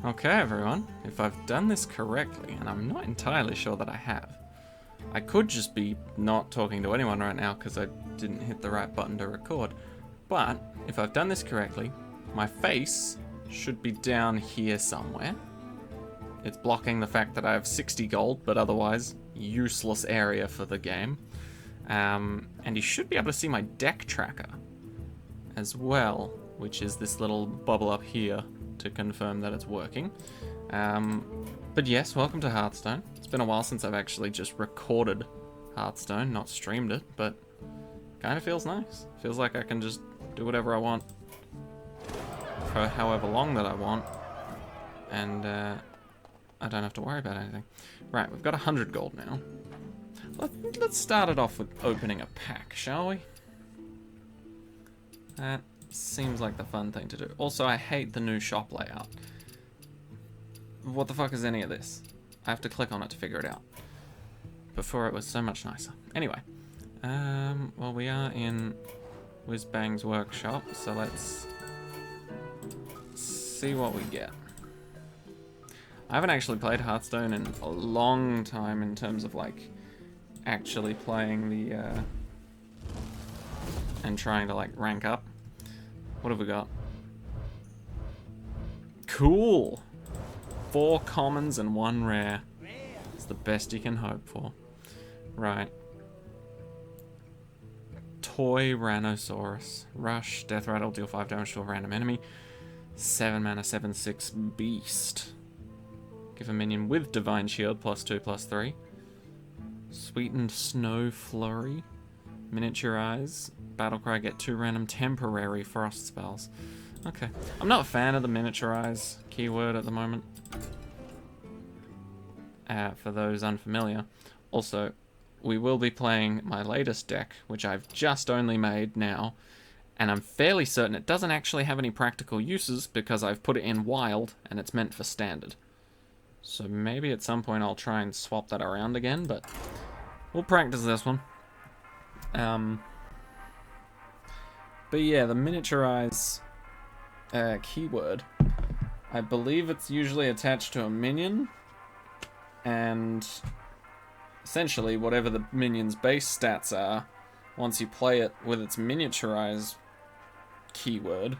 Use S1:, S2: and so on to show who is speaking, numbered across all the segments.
S1: Okay, everyone, if I've done this correctly, and I'm not entirely sure that I have, I could just be not talking to anyone right now because I didn't hit the right button to record, but if I've done this correctly, my face should be down here somewhere. It's blocking the fact that I have 60 gold, but otherwise useless area for the game. And you should be able to see my deck tracker as well, which is this little bubble up here to confirm that it's working. But yes, welcome to Hearthstone. It's been a while since I've actually just recorded Hearthstone, not streamed it, but kind of feels nice. Feels like I can just do whatever I want for however long that I want, and I don't have to worry about anything. Right, we've got 100 gold now. Let's start it off with opening a pack, shall we? That seems like the fun thing to do. Also, I hate the new shop layout. What the fuck is any of this? I have to click on it to figure it out. Before it was so much nicer. Anyway, well, we are in Whizbang's workshop, so let's see what we get. I haven't actually played Hearthstone in a long time in terms of like actually playing the and trying to like rank up. What have we got? Cool! 4 commons and 1 rare. It's the best you can hope for. Right. Toy Rhinosaurus. Rush, Death Rattle, deal 5 damage to a random enemy. 7 mana, 7/6 Beast. Give a minion with Divine Shield, +2/+3. Sweetened Snow Flurry. Miniaturize. Battlecry, get 2 random temporary frost spells. Okay. I'm not a fan of the miniaturize keyword at the moment. For those unfamiliar. Also, we will be playing my latest deck, which I've just only made now, and I'm fairly certain it doesn't actually have any practical uses because I've put it in wild and it's meant for standard. So maybe at some point I'll try and swap that around again, but we'll practice this one. But yeah, the miniaturize keyword, I believe it's usually attached to a minion, and essentially whatever the minion's base stats are, once you play it with its miniaturize keyword,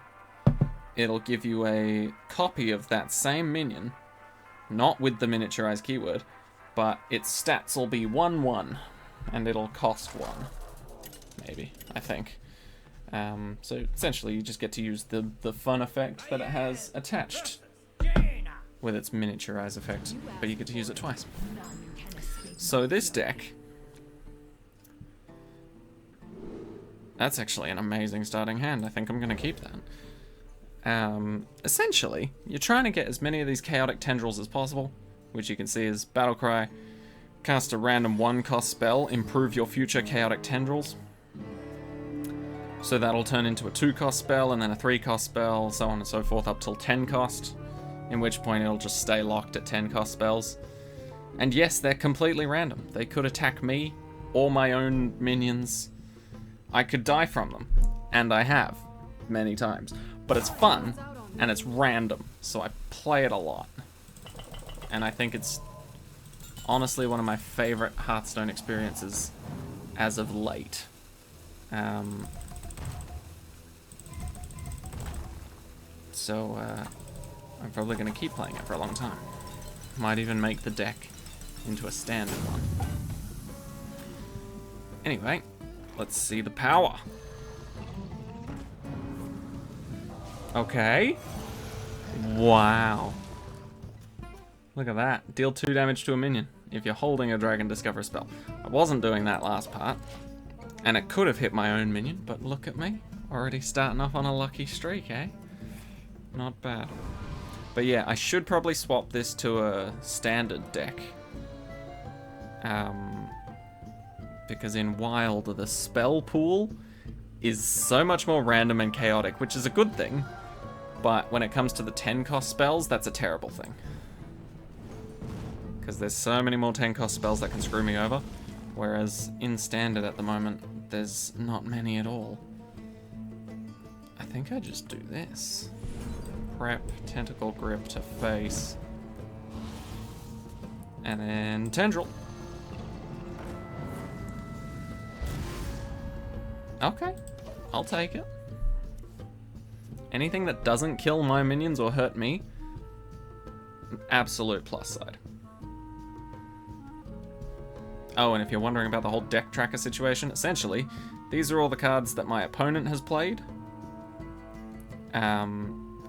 S1: it'll give you a copy of that same minion, not with the miniaturize keyword, but its stats will be 1/1, and it'll cost 1, maybe, I think. So essentially you just get to use the fun effect that it has attached with its miniaturize effect, but you get to use it twice. So this deck, that's actually an amazing starting hand. I think I'm going to keep that. Essentially, you're trying to get as many of these chaotic tendrils as possible, which you can see is Battlecry, cast a random 1-cost spell, improve your future chaotic tendrils. So that'll turn into a 2-cost spell, and then a 3-cost spell, so on and so forth, up till 10-cost, in which point it'll just stay locked at 10-cost spells. And yes, they're completely random. They could attack me, or my own minions. I could die from them, and I have, many times. But it's fun, and it's random, so I play it a lot. And I think it's honestly one of my favorite Hearthstone experiences as of late. So, I'm probably going to keep playing it for a long time. Might even make the deck into a standard one. Anyway, let's see the power. Okay. Wow. Look at that. Deal 2 damage to a minion if you're holding a Dragon Discover spell. I wasn't doing that last part, and it could have hit my own minion, but look at me. Already starting off on a lucky streak, eh? Not bad. But yeah, I should probably swap this to a standard deck. Because in Wild, the spell pool is so much more random and chaotic, which is a good thing. But when it comes to the 10-cost spells, that's a terrible thing. Because there's so many more 10-cost spells that can screw me over. Whereas in standard at the moment, there's not many at all. I think I just do this. prep, tentacle grip to face. And then tendril. Okay, I'll take it. Anything that doesn't kill my minions or hurt me, absolute plus side. Oh, and if you're wondering about the whole deck tracker situation, essentially, these are all the cards that my opponent has played.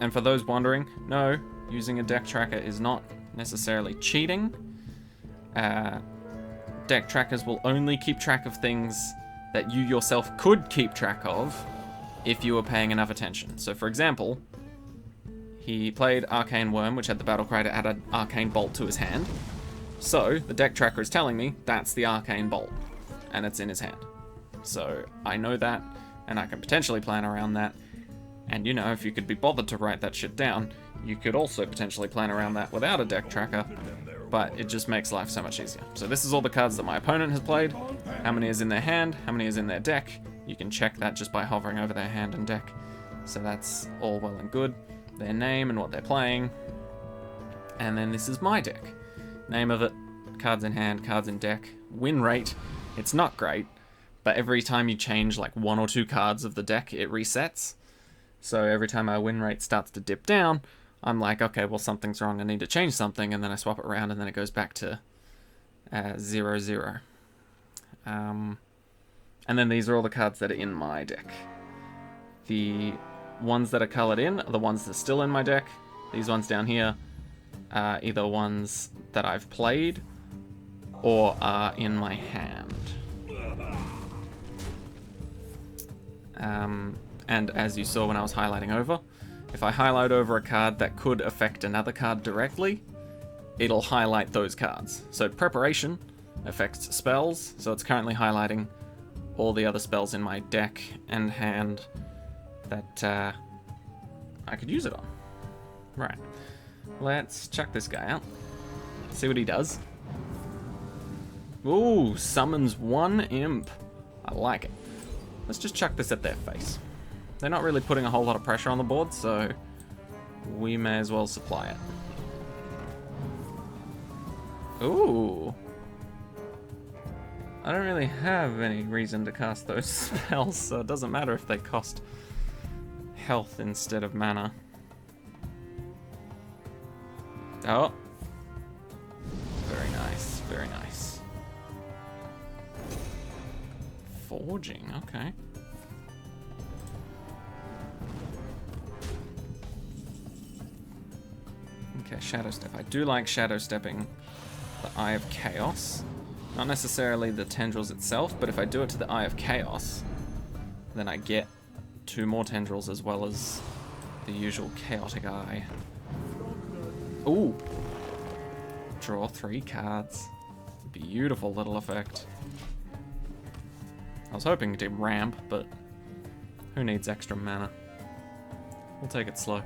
S1: And for those wondering, no, using a deck tracker is not necessarily cheating. Deck trackers will only keep track of things that you yourself could keep track of if you were paying enough attention. So for example, he played Arcane Worm, which had the battle cry to add an Arcane Bolt to his hand. So the deck tracker is telling me that's the Arcane Bolt, and it's in his hand. So I know that, and I can potentially plan around that. And you know, if you could be bothered to write that shit down, you could also potentially plan around that without a deck tracker, but it just makes life so much easier. So this is all the cards that my opponent has played, how many is in their hand, how many is in their deck. You can check that just by hovering over their hand and deck. So that's all well and good. Their name and what they're playing. And then this is my deck. Name of it, cards in hand, cards in deck. Win rate, it's not great, but every time you change like 1 or 2 cards of the deck, it resets. So every time our win rate starts to dip down, I'm like, okay, well, something's wrong, I need to change something, and then I swap it around, and then it goes back to 0-0. And then these are all the cards that are in my deck. The ones that are colored in are the ones that are still in my deck. These ones down here are either ones that I've played or are in my hand. And as you saw when I was highlighting over, if I highlight over a card that could affect another card directly, it'll highlight those cards. So preparation affects spells, so it's currently highlighting all the other spells in my deck and hand that I could use it on. Right, let's check this guy out. See what he does. Ooh, summons 1 imp. I like it. Let's just chuck this at their face. They're not really putting a whole lot of pressure on the board, so we may as well supply it. Ooh. I don't really have any reason to cast those spells, so it doesn't matter if they cost health instead of mana. Oh. Very nice, very nice. Forging, okay. Okay, Shadow Step. I do like Shadow Stepping the Eye of Chaos. Not necessarily the tendrils itself, but if I do it to the Eye of Chaos, then I get 2 more tendrils as well as the usual Chaotic Eye. Ooh! Draw 3 cards. Beautiful little effect. I was hoping to ramp, but who needs extra mana? We'll take it slow.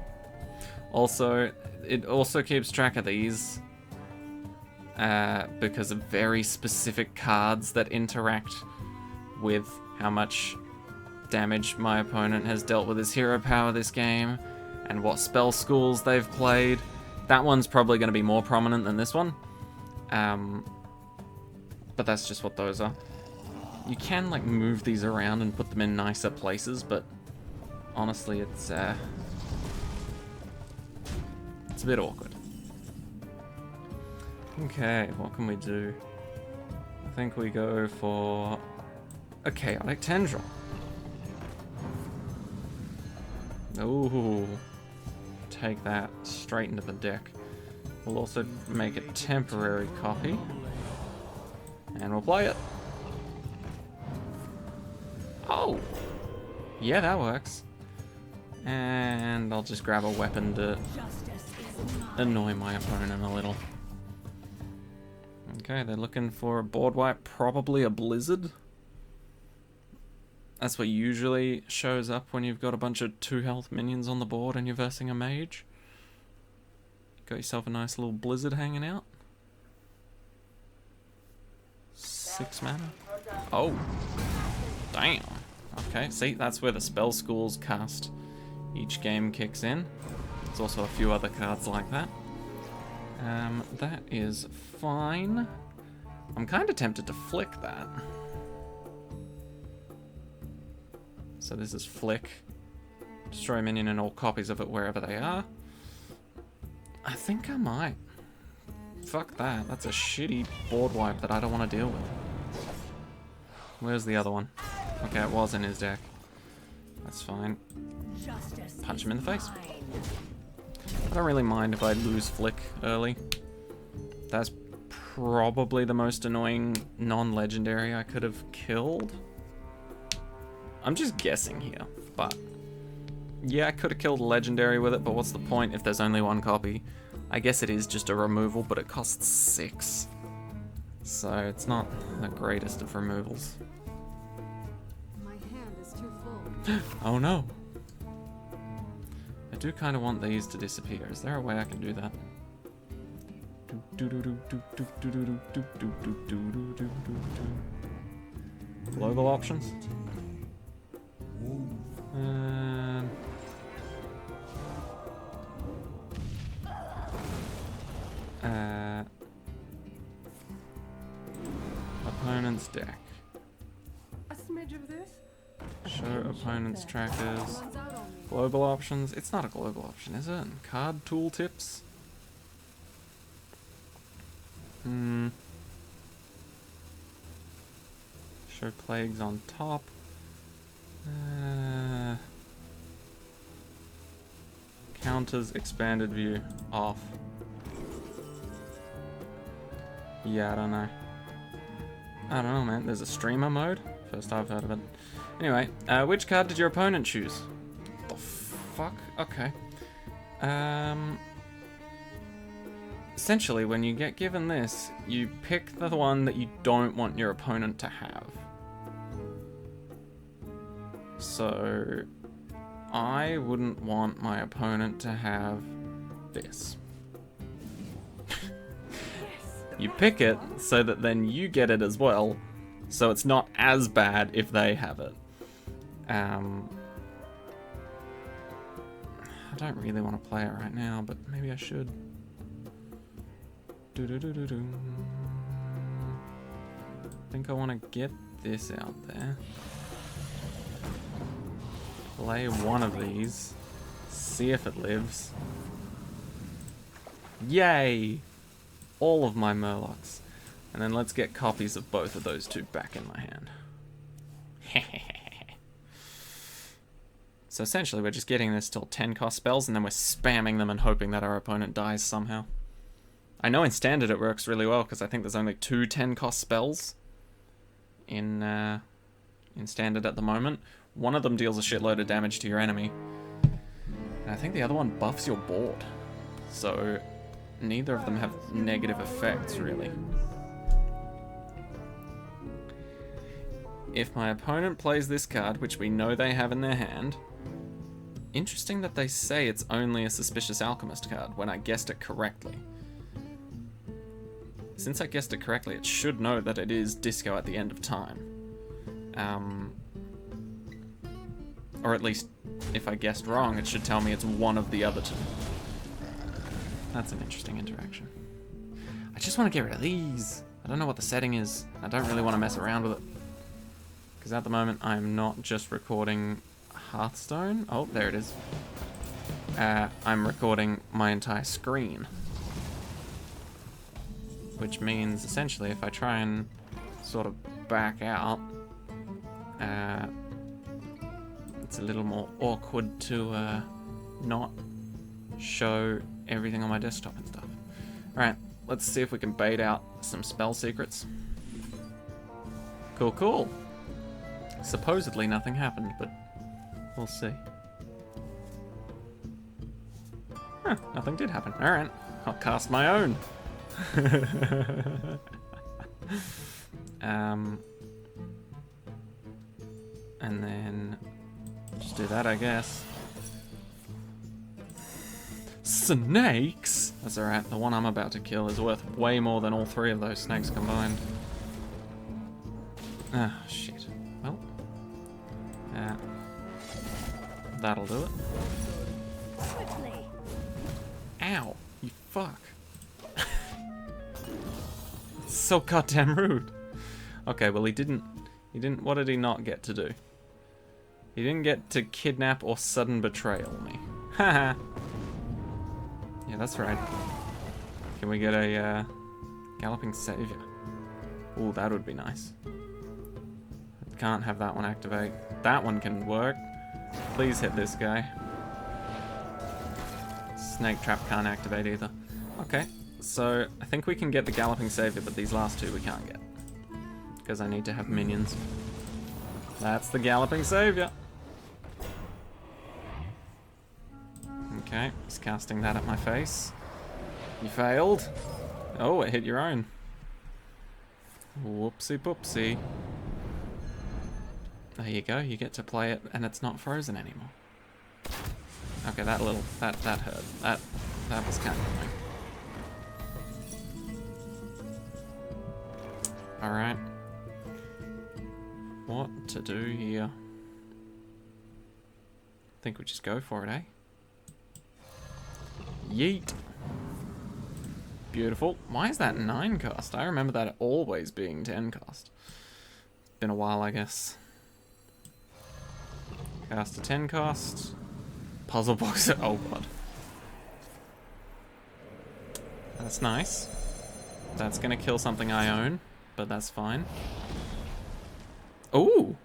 S1: Also, it also keeps track of these because of very specific cards that interact with how much damage my opponent has dealt with his hero power this game and what spell schools they've played. That one's probably going to be more prominent than this one. But that's just what those are. You can like move these around and put them in nicer places, but honestly it's a bit awkward. Okay, what can we do? I think we go for a Chaotic Tendril. Ooh, take that straight into the deck. We'll also make a temporary copy, and we'll play it. Oh, yeah, that works. And I'll just grab a weapon to annoy my opponent a little. Okay, they're looking for a board wipe, probably a Blizzard. That's what usually shows up when you've got a bunch of 2 health minions on the board and you're versing a mage. Got yourself a nice little Blizzard hanging out. 6 mana. Oh, damn. Okay, see, that's where the spell schools cast each game kicks in. There's also a few other cards like that. That is fine. I'm kind of tempted to flick that. So this is flick. Destroy a minion and all copies of it wherever they are. I think I might. Fuck that. That's a shitty board wipe that I don't want to deal with. Where's the other one? Okay, it was in his deck. That's fine. Punch him in the face. I don't really mind if I lose flick early. That's probably the most annoying non-legendary I could have killed. I'm just guessing here, but yeah, I could have killed a legendary with it, but what's the point if there's only one copy? I guess it is just a removal, but it costs 6. So it's not the greatest of removals.
S2: My hand is too full.
S1: Oh no. I do kind of want these to disappear. Is there a way I can do that? Global options? Opponent's deck.
S2: A smidge of this.
S1: Show opponent's trackers. Global options. It's not a global option, is it? Card tooltips. Show plagues on top. Counters expanded view off. Yeah, I don't know. I don't know, man. There's a streamer mode. First I've heard of it. Anyway, which card did your opponent choose? The fuck? Okay. Essentially, when you get given this, you pick the one that you don't want your opponent to have. So, I wouldn't want my opponent to have this. You pick it so that then you get it as well, so it's not as bad if they have it. I don't really want to play it right now, but maybe I should. I think I want to get this out there. Play one of these. See if it lives. Yay! All of my Murlocs. And then let's get copies of both of those two back in my hand. So essentially we're just getting this till 10 cost spells and then we're spamming them and hoping that our opponent dies somehow. I know in Standard it works really well because I think there's only 2 10 cost spells in Standard at the moment. One of them deals a shitload of damage to your enemy. And I think the other one buffs your board. So neither of them have negative effects, really. If my opponent plays this card, which we know they have in their hand... Interesting that they say it's only a Suspicious Alchemist card when I guessed it correctly. Since I guessed it correctly, it should know that it is Disco at the end of time. Or at least, if I guessed wrong, it should tell me it's one of the other two. That's an interesting interaction. I just want to get rid of these. I don't know what the setting is. I don't really want to mess around with it. Because at the moment, I'm not just recording Hearthstone. Oh, there it is. I'm recording my entire screen. Which means, essentially, if I try and sort of back out, it's a little more awkward to not show everything on my desktop and stuff. Alright, let's see if we can bait out some spell secrets. Cool, cool. Supposedly nothing happened, but we'll see. Huh, nothing did happen. Alright, I'll cast my own. And then just do that, I guess. Snakes? That's alright, the one I'm about to kill is worth way more than all 3 of those snakes combined. Ah, shit. Well, that'll do it. Ow, you fuck. So goddamn rude. Okay, well he didn't, what did he not get to do? He didn't get to kidnap or sudden betrayal me. Haha. Yeah, that's right. Can we get a galloping savior? Ooh, that would be nice. Can't have that one activate. That one can work. Please hit this guy. Snake trap can't activate either. Okay, so I think we can get the galloping savior, but these last two we can't get. Because I need to have minions. That's the galloping savior. Okay, he's casting that at my face. You failed. Oh, it hit your own. Whoopsie poopsie. There you go, you get to play it and it's not frozen anymore. Okay, that hurt. That was kind of annoying. Alright. What to do here? I think we just go for it, eh? Yeet. Beautiful. Why is that 9 cost? I remember that always being 10 cost. Been a while, I guess. Cast a 10 cost. Puzzle box. Oh god. That's nice. That's gonna kill something I own, but that's fine. Ooh!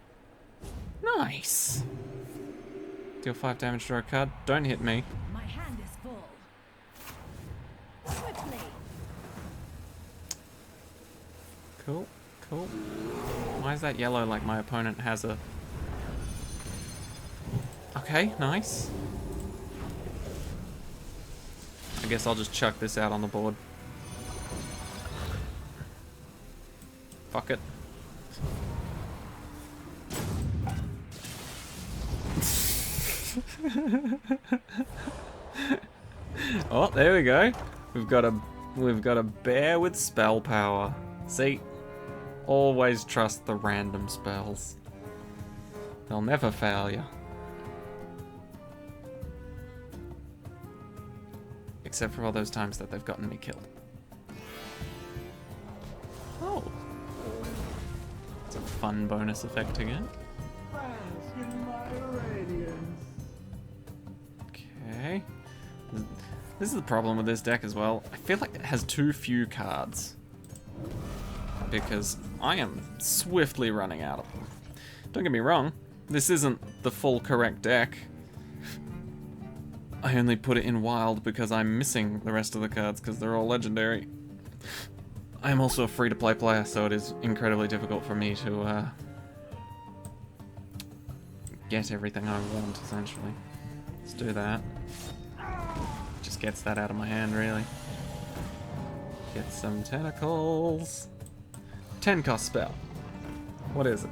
S1: Nice! Deal 5 damage to a card. Don't hit me.
S3: My hand is full. Swiftly.
S1: Cool, cool. Why is that yellow like my opponent has a... Okay, nice. I guess I'll just chuck this out on the board. Fuck it. Oh, there we go. We've got a bear with spell power. See? Always trust the random spells. They'll never fail you. Except for all those times that they've gotten me killed. Oh. It's a fun bonus effect again. Okay. This is the problem with this deck as well. I feel like it has too few cards. Because I am swiftly running out of them. Don't get me wrong, this isn't the full correct deck. I only put it in wild because I'm missing the rest of the cards because they're all legendary. I am also a free-to-play player, so it is incredibly difficult for me to get everything I want, essentially. Let's do that. Just gets that out of my hand, really. Get some tentacles. 10 cost spell. What is it?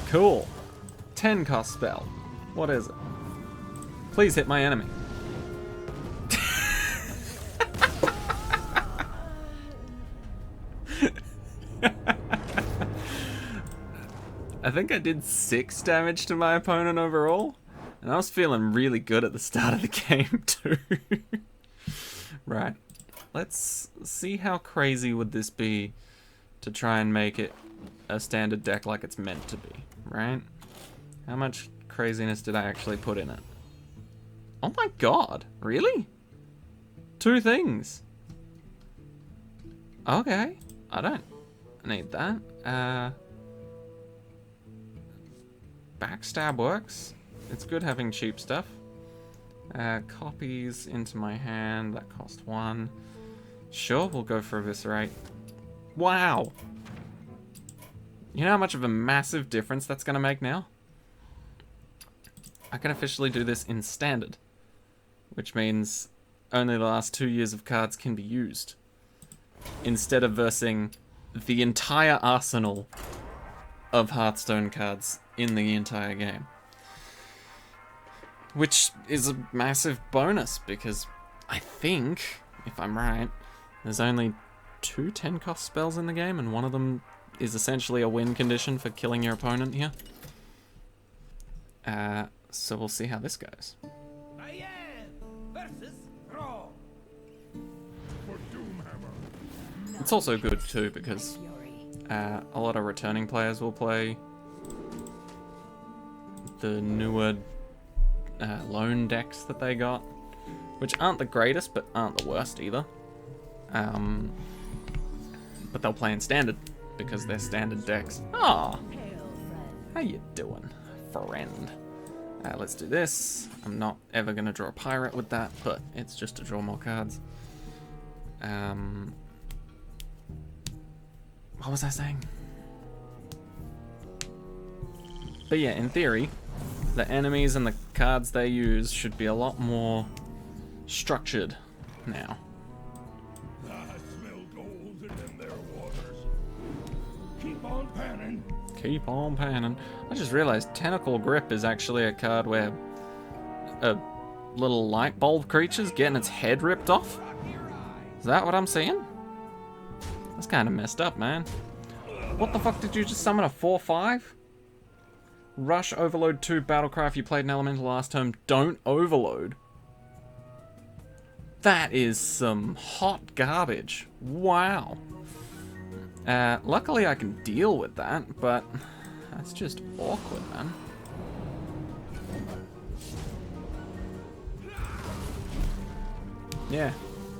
S1: Cool. 10 cost spell. What is it? Please hit my enemy. I think I did 6 damage to my opponent overall. And I was feeling really good at the start of the game too. Right. Let's see how crazy would this be to try and make it a standard deck like it's meant to be, right? How much craziness did I actually put in it? Oh my god, really? 2 things. Okay, I don't need that. Backstab works. It's good having cheap stuff. Copies into my hand, that cost 1. Sure, we'll go for Eviscerate. Wow! You know how much of a massive difference that's gonna make now? I can officially do this in standard. Which means only the last 2 years of cards can be used. Instead of versing the entire arsenal of Hearthstone cards in the entire game. Which is a massive bonus, because I think, if I'm right, there's only 2 10-cost spells in the game, and one of them is essentially a win condition for killing your opponent here. So we'll see how this goes.
S4: Versus
S1: It's also good too because a lot of returning players will play the newer loan decks that they got, which aren't the greatest but aren't the worst either. But they'll play in standard because they're standard decks. Ah, how you doing, friend? Let's do this. I'm not ever gonna draw a pirate with that, but it's just to draw more cards. What was I saying? But yeah, in theory, the enemies and the cards they use should be a lot more structured now.
S3: I smell gold in their waters. Keep on panning.
S1: Keep on panning. I just realized Tentacle Grip is actually a card where a little light bulb creature's getting its head ripped off. Is that what I'm seeing? That's kind of messed up, man. What the fuck did you just summon, a 4/5? Rush, Overload 2, Battlecry. If you played an Elemental last turn, don't Overload. That is some hot garbage. Wow. Luckily I can deal with that, but that's just awkward, man. Yeah.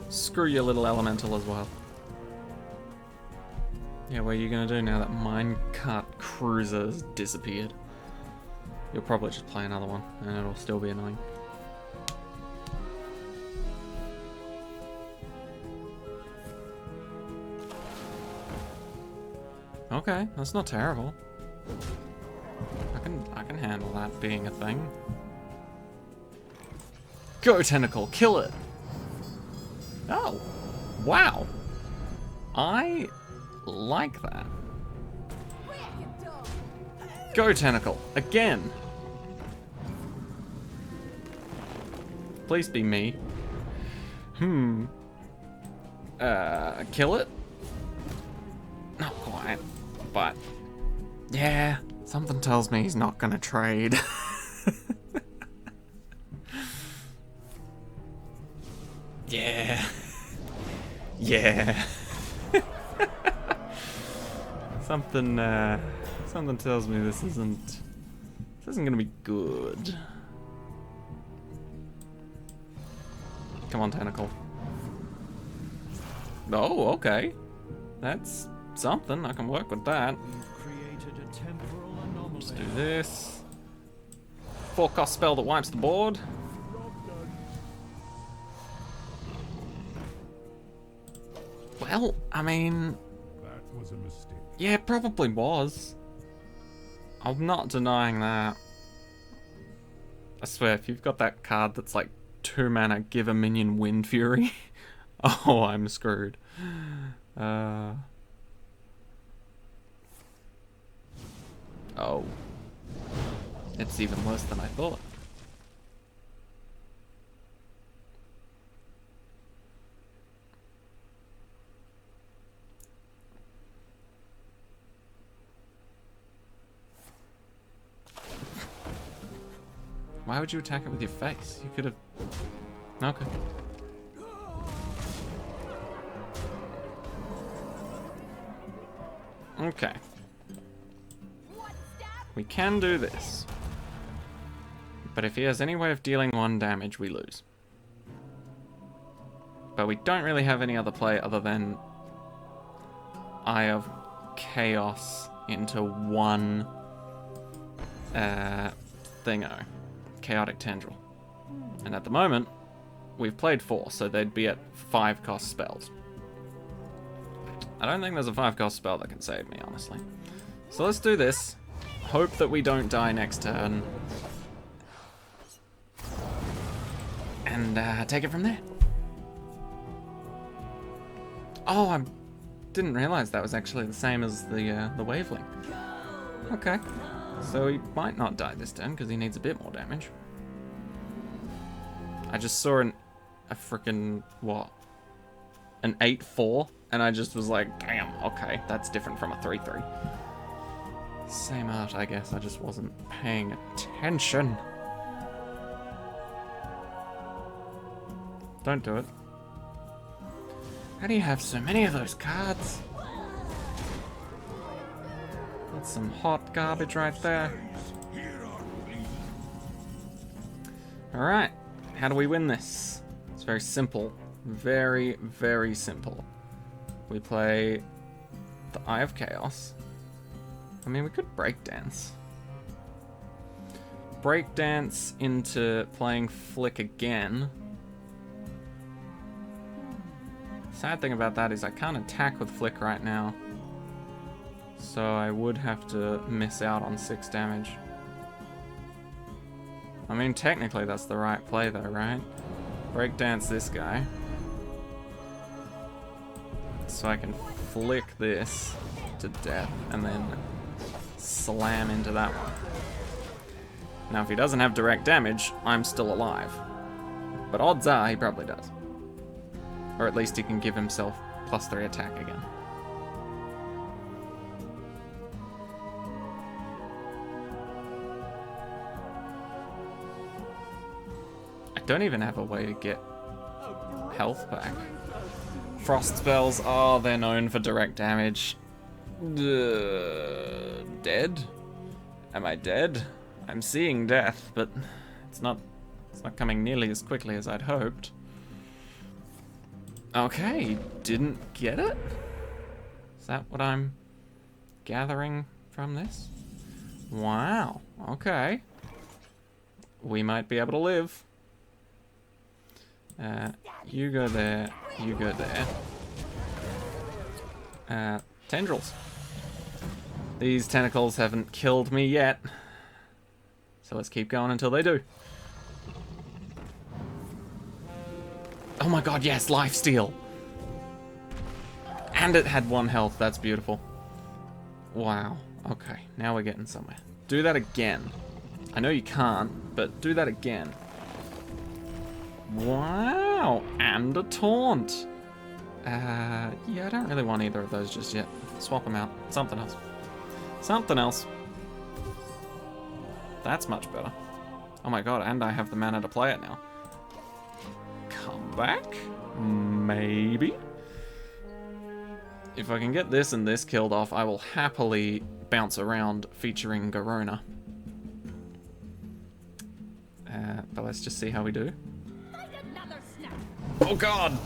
S1: Screw your little Elemental as well. Yeah, what are you gonna do now that Minecart Cruiser's disappeared? You'll probably just play another one, and it'll still be annoying. Okay, that's not terrible. I can handle that being a thing. Go Tentacle, kill it! Oh, wow. I like that. Go Tentacle, again! Please be me. Kill it? Not quite, but yeah, something tells me he's not gonna trade. Yeah. Yeah. Something tells me this isn't gonna be good. Come on, Tentacle. Oh, okay. That's something. I can work with that. Let's do this. 4-cost spell that wipes the board. Well, I mean,
S3: That was a mistake.
S1: yeah, it probably was. I'm not denying that. I swear, if you've got that card that's like 2 mana, give a minion Wind Fury. Oh, I'm screwed. Oh. It's even worse than I thought. Why would you attack it with your face? You could have... Okay. Okay. We can do this. But if he has any way of dealing 1 damage, we lose. But we don't really have any other play other than Eye of Chaos into 1 thingo. Chaotic Tendril. And at the moment, we've played 4, so they'd be at 5-cost spells. I don't think there's a 5-cost spell that can save me, honestly. So let's do this. Hope that we don't die next turn. And take it from there. Oh, I didn't realize that was actually the same as the Wavelink. Okay. So he might not die this turn because he needs a bit more damage. I just saw a freaking, what? An 8/4, and I just was like, damn, okay, that's different from a 3/3. Same art, I guess, I just wasn't paying attention. Don't do it. How do you have so many of those cards? That's some hot garbage right there. Alright, how do we win this? It's very simple. Very, very simple. We play the Eye of Chaos. I mean, we could breakdance. Breakdance into playing Flick again. Sad thing about that is I can't attack with Flick right now. So I would have to miss out on 6 damage. I mean, technically that's the right play though, right? Breakdance this guy. So I can flick this to death and then slam into that one. Now if he doesn't have direct damage, I'm still alive. But odds are he probably does. Or at least he can give himself +3 attack again. I don't even have a way to get health back. Frost spells, oh, they're known for direct damage. Dead? Am I dead? I'm seeing death, but it's not coming nearly as quickly as I'd hoped. Okay, didn't get it? Is that what I'm gathering from this? Wow, okay. We might be able to live. You go there, you go there. Tendrils. These tentacles haven't killed me yet. So let's keep going until they do. Oh my god, yes, lifesteal! And it had 1 health, that's beautiful. Wow, okay, now we're getting somewhere. Do that again. I know you can't, but do that again. Wow, and a taunt. Yeah, I don't really want either of those just yet. Swap them out. Something else. Something else. That's much better. Oh my god, and I have the mana to play it now. Come back? Maybe? If I can get this and this killed off, I will happily bounce around featuring Garona. But let's just see how we do. Oh god!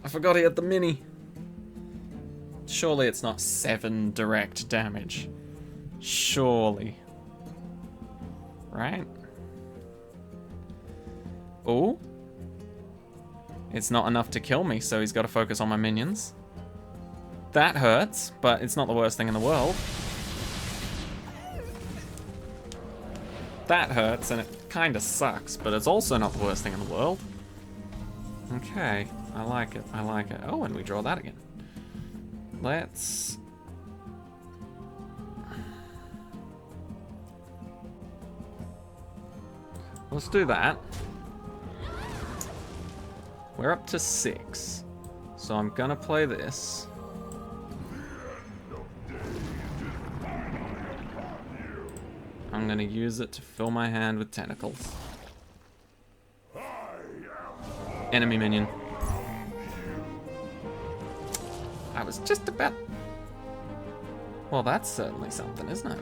S1: I forgot he had the mini. Surely it's not 7 direct damage. Surely. Right? Oh? It's not enough to kill me, so he's got to focus on my minions. That hurts, but it's not the worst thing in the world. That hurts, and it kind of sucks, but it's also not the worst thing in the world. Okay, I like it, I like it. Oh, and we draw that again. Let's do that. We're up to 6. So I'm gonna play this. I'm gonna use it to fill my hand with tentacles. Enemy minion. I was just about... Well, that's certainly something, isn't it?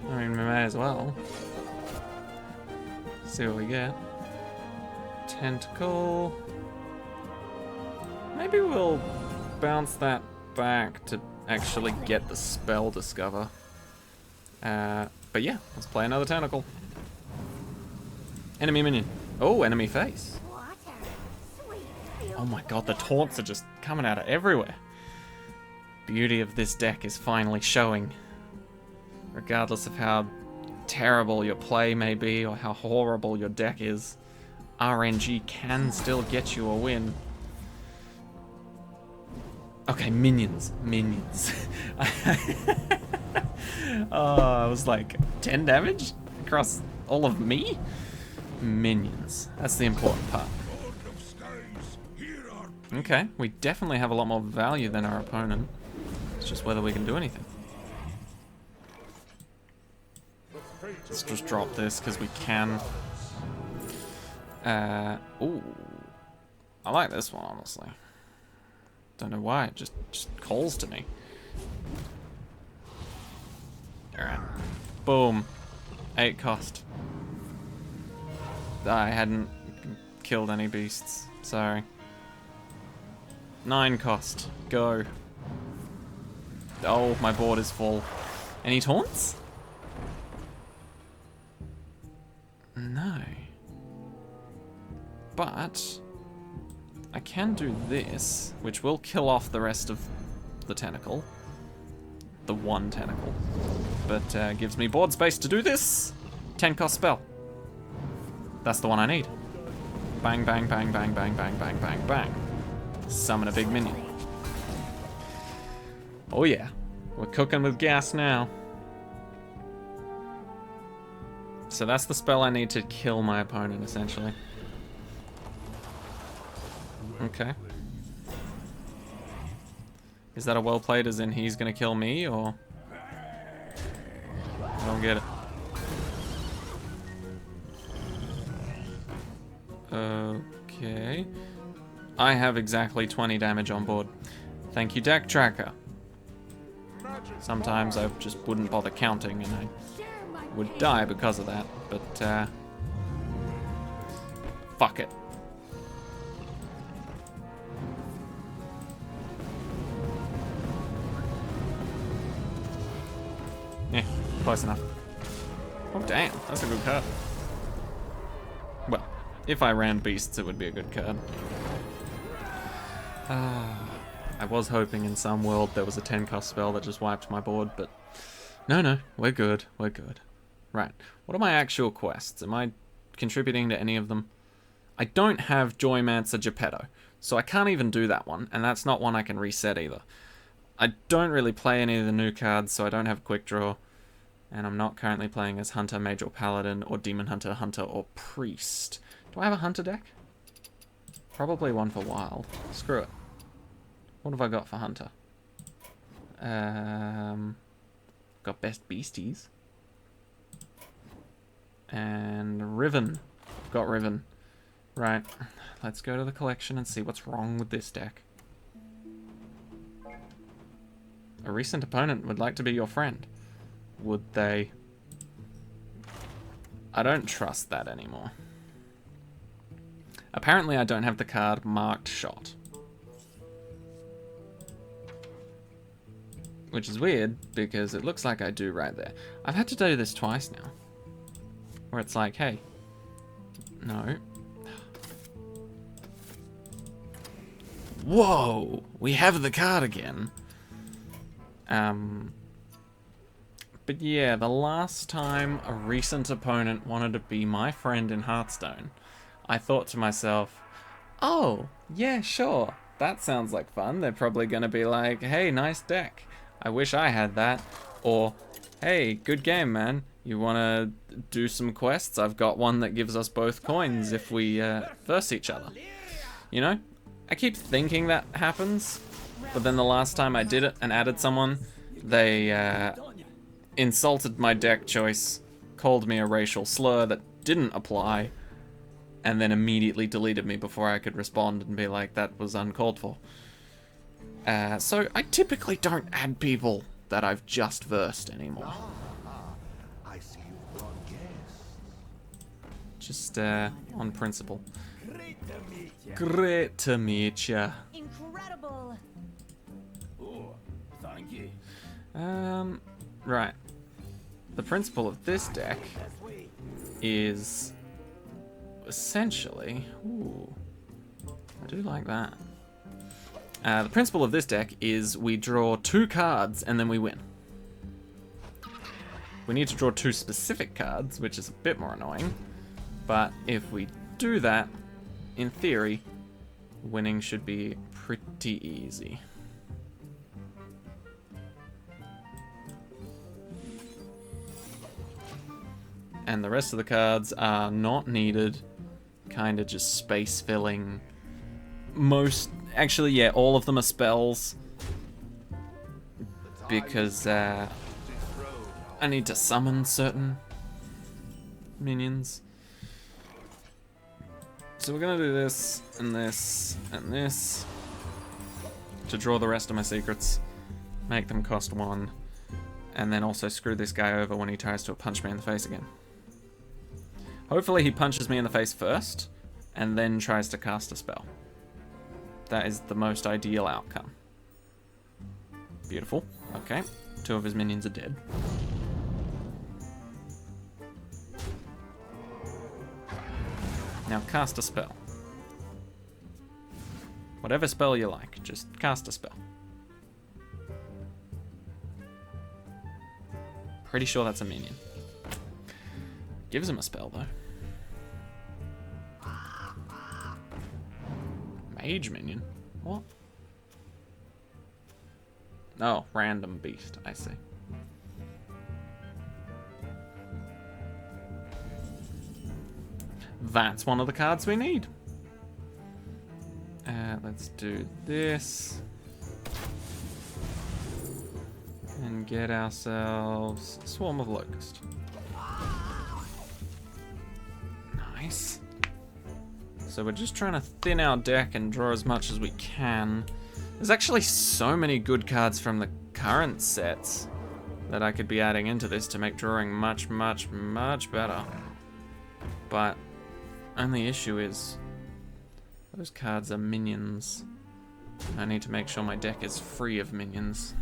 S1: I mean, we may as well. See what we get. Tentacle. Maybe we'll bounce that back to actually get the spell discover. But yeah, let's play another tentacle. Enemy minion. Oh, enemy face. Oh my god, the taunts are just coming out of everywhere. Beauty of this deck is finally showing. Regardless of how terrible your play may be or how horrible your deck is, RNG can still get you a win. Okay, minions. Minions. Oh, I was like, 10 damage across all of me? Minions. That's the important part. Okay, we definitely have a lot more value than our opponent. It's just whether we can do anything. Let's just drop this because we can. Ooh. I like this one, honestly. Don't know why, it just calls to me. Alright. Boom. 8 cost. I hadn't killed any beasts. Sorry. 9 cost. Go. Oh, my board is full. Any taunts? No. But I can do this, which will kill off the rest of the tentacle. The one tentacle. But gives me board space to do this. 10 cost spell. That's the one I need. Bang, bang, bang, bang, bang, bang, bang, bang, bang. Summon a big minion. Oh yeah. We're cooking with gas now. So that's the spell I need to kill my opponent, essentially. Okay. Is that a well played as in he's gonna kill me, or? I don't get it. Okay. I have exactly 20 damage on board. Thank you, deck tracker. Sometimes I just wouldn't bother counting and I would die because of that, but fuck it. Yeah, close enough. Oh damn, that's a good card. Well, if I ran beasts, it would be a good card. I was hoping in some world there was a 10 cost spell that just wiped my board, but no, we're good, we're good. Right, what are my actual quests? Am I contributing to any of them? I don't have Joymancer Geppetto, so I can't even do that one, and that's not one I can reset either. I don't really play any of the new cards, so I don't have Quick Draw, and I'm not currently playing as Hunter, Mage, or Paladin, or Demon Hunter, Hunter, or Priest. Do I have a Hunter deck? Probably one for Wild. Screw it. What have I got for Hunter? Got Best Beasties. And Riven. Got Riven. Right. Let's go to the collection and see what's wrong with this deck. A recent opponent would like to be your friend. Would they? I don't trust that anymore. Apparently I don't have the card marked shot. Which is weird, because it looks like I do right there. I've had to do this twice now. Where it's like, hey. No. Whoa! We have the card again. But yeah, the last time a recent opponent wanted to be my friend in Hearthstone, I thought to myself, oh, yeah, sure, that sounds like fun. They're probably going to be like, hey, nice deck. I wish I had that. Or, hey, good game, man. You want to do some quests? I've got one that gives us both coins if we verse each other. You know? I keep thinking that happens, but then the last time I did it and added someone, they insulted my deck choice, called me a racial slur that didn't apply, and then immediately deleted me before I could respond and be like, that was uncalled for. So I typically don't add people that I've just versed anymore.
S3: I see you brought guests.
S1: Just on principle.
S3: Great to meet you.
S1: Great to meet ya.
S2: Incredible.
S3: Oh, thank you.
S1: Right. The principle of this deck is essentially... Ooh. I do like that. The principle of this deck is we draw 2 cards and then we win. We need to draw 2 specific cards, which is a bit more annoying. But if we do that, in theory, winning should be pretty easy. And the rest of the cards are not needed, kind of just space filling. Actually, yeah, all of them are spells. Because I need to summon certain minions. So we're gonna do this, and this, and this, to draw the rest of my secrets, make them cost 1, and then also screw this guy over when he tries to punch me in the face again. Hopefully he punches me in the face first, and then tries to cast a spell. That is the most ideal outcome. Beautiful. Okay. 2 of his minions are dead. Now cast a spell. Whatever spell you like, just cast a spell. Pretty sure that's a minion. Gives him a spell though. Mage minion? What? Oh, random beast, I see. That's one of the cards we need. Let's do this. And get ourselves Swarm of Locust. Nice. So we're just trying to thin our deck and draw as much as we can. There's actually so many good cards from the current sets that I could be adding into this to make drawing much, much, much better. But only issue is those cards are minions. I need to make sure my deck is free of minions.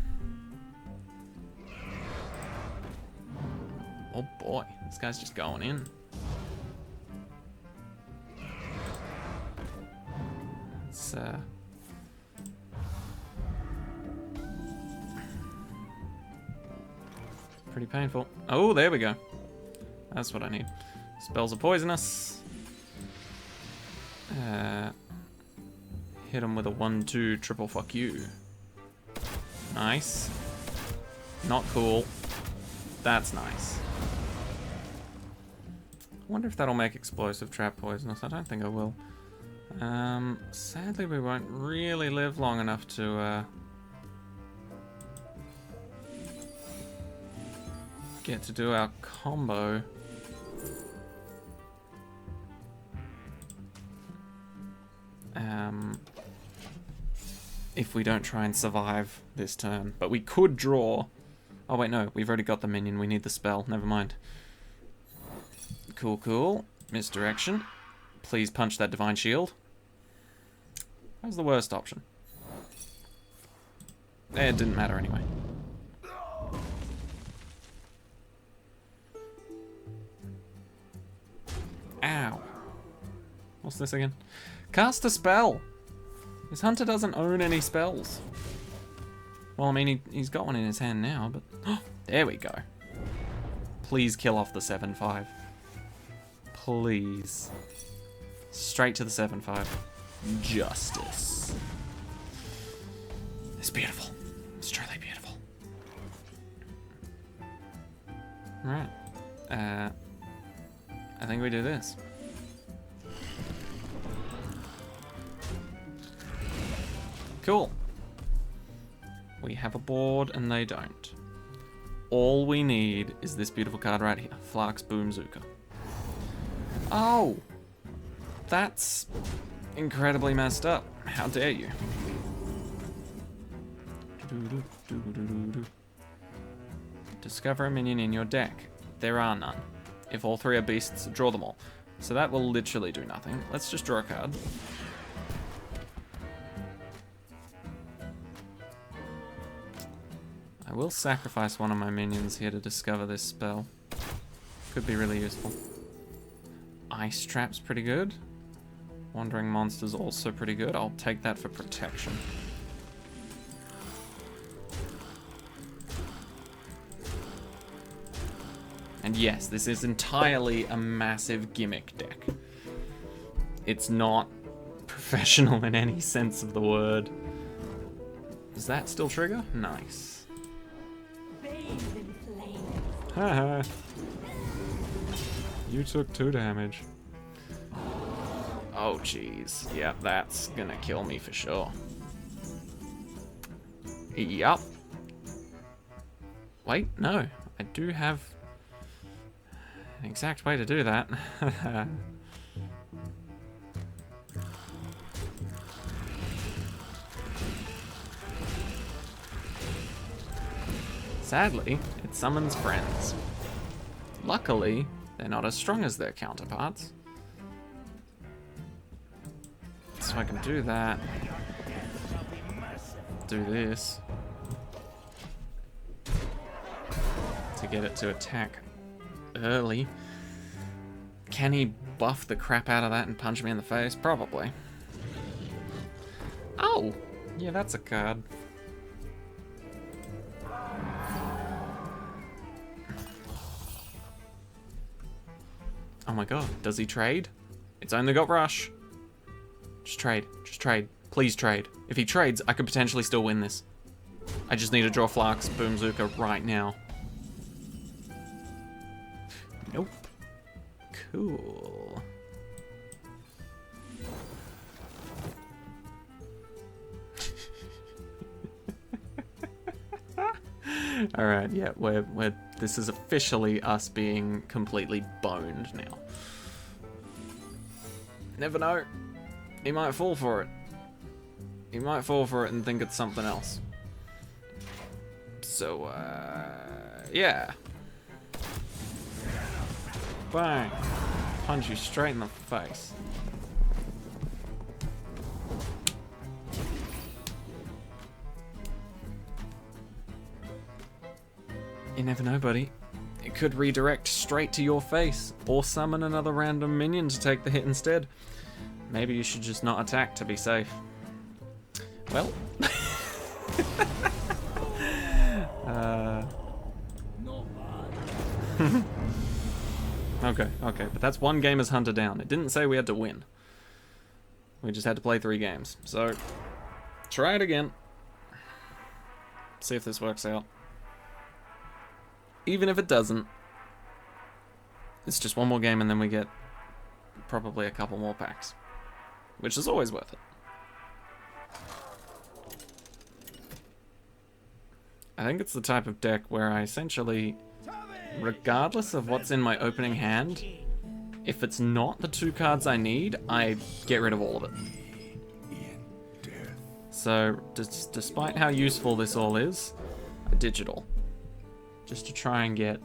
S1: Oh boy, this guy's just going in. It's pretty painful. Oh, there we go. That's what I need. Spells are poisonous. Hit him with a 1-2 triple fuck you. Nice. Not cool. That's nice. I wonder if that'll make explosive trap poisonous. I don't think I will. Sadly we won't really live long enough to get to do our combo. If we don't try and survive this turn. But we could draw. Oh wait, no, we've already got the minion. We need the spell. Never mind. Cool, cool. Misdirection. Please punch that divine shield. That was the worst option. It didn't matter anyway. Ow. What's this again? Cast a spell! His hunter doesn't own any spells. Well, I mean, he's got one in his hand now, but... Oh, there we go. Please kill off the 7/5. Please. Straight to the 7/5. Justice. It's beautiful. It's truly beautiful. Alright. I think we do this. Cool. We have a board and they don't. All we need is this beautiful card right here. Flark's Boomzooka. Oh! That's incredibly messed up. How dare you? Discover a minion in your deck. There are none. If all 3 are beasts, draw them all. So that will literally do nothing. Let's just draw a card. I will sacrifice one of my minions here to discover this spell. Could be really useful. Ice Trap's pretty good. Wandering Monster's also pretty good. I'll take that for protection. And yes, this is entirely a massive gimmick deck. It's not professional in any sense of the word. Does that still trigger? Nice. Haha. You took 2 damage. Oh jeez. Yeah, that's gonna kill me for sure. Yup. Wait, no. I do have... exact way to do that. Sadly, it summons friends. Luckily, they're not as strong as their counterparts. So I can do that. Do this. To get it to attack early. Can he buff the crap out of that and punch me in the face? Probably. Oh! Yeah, that's a card. Oh my god, does he trade? It's only got Rush. Just trade. Just trade. Please trade. If he trades, I could potentially still win this. I just need to draw Flark's Boomzooka right now. Nope. Cool. Alright, yeah, this is officially us being completely boned now. Never know. He might fall for it. He might fall for it and think it's something else. So, yeah. Bang. Punch you straight in the face. You never know, buddy. It could redirect straight to your face, or summon another random minion to take the hit instead. Maybe you should just not attack to be safe. Well. Okay, but that's one gamer's hunter down. It didn't say we had to win. We just had to play 3 games. So, try it again. See if this works out. Even if it doesn't, it's just one more game and then we get probably a couple more packs. Which is always worth it. I think it's the type of deck where I essentially, regardless of what's in my opening hand, if it's not the 2 cards I need, I get rid of all of it. So, despite how useful this all is, I digital. Just to try and get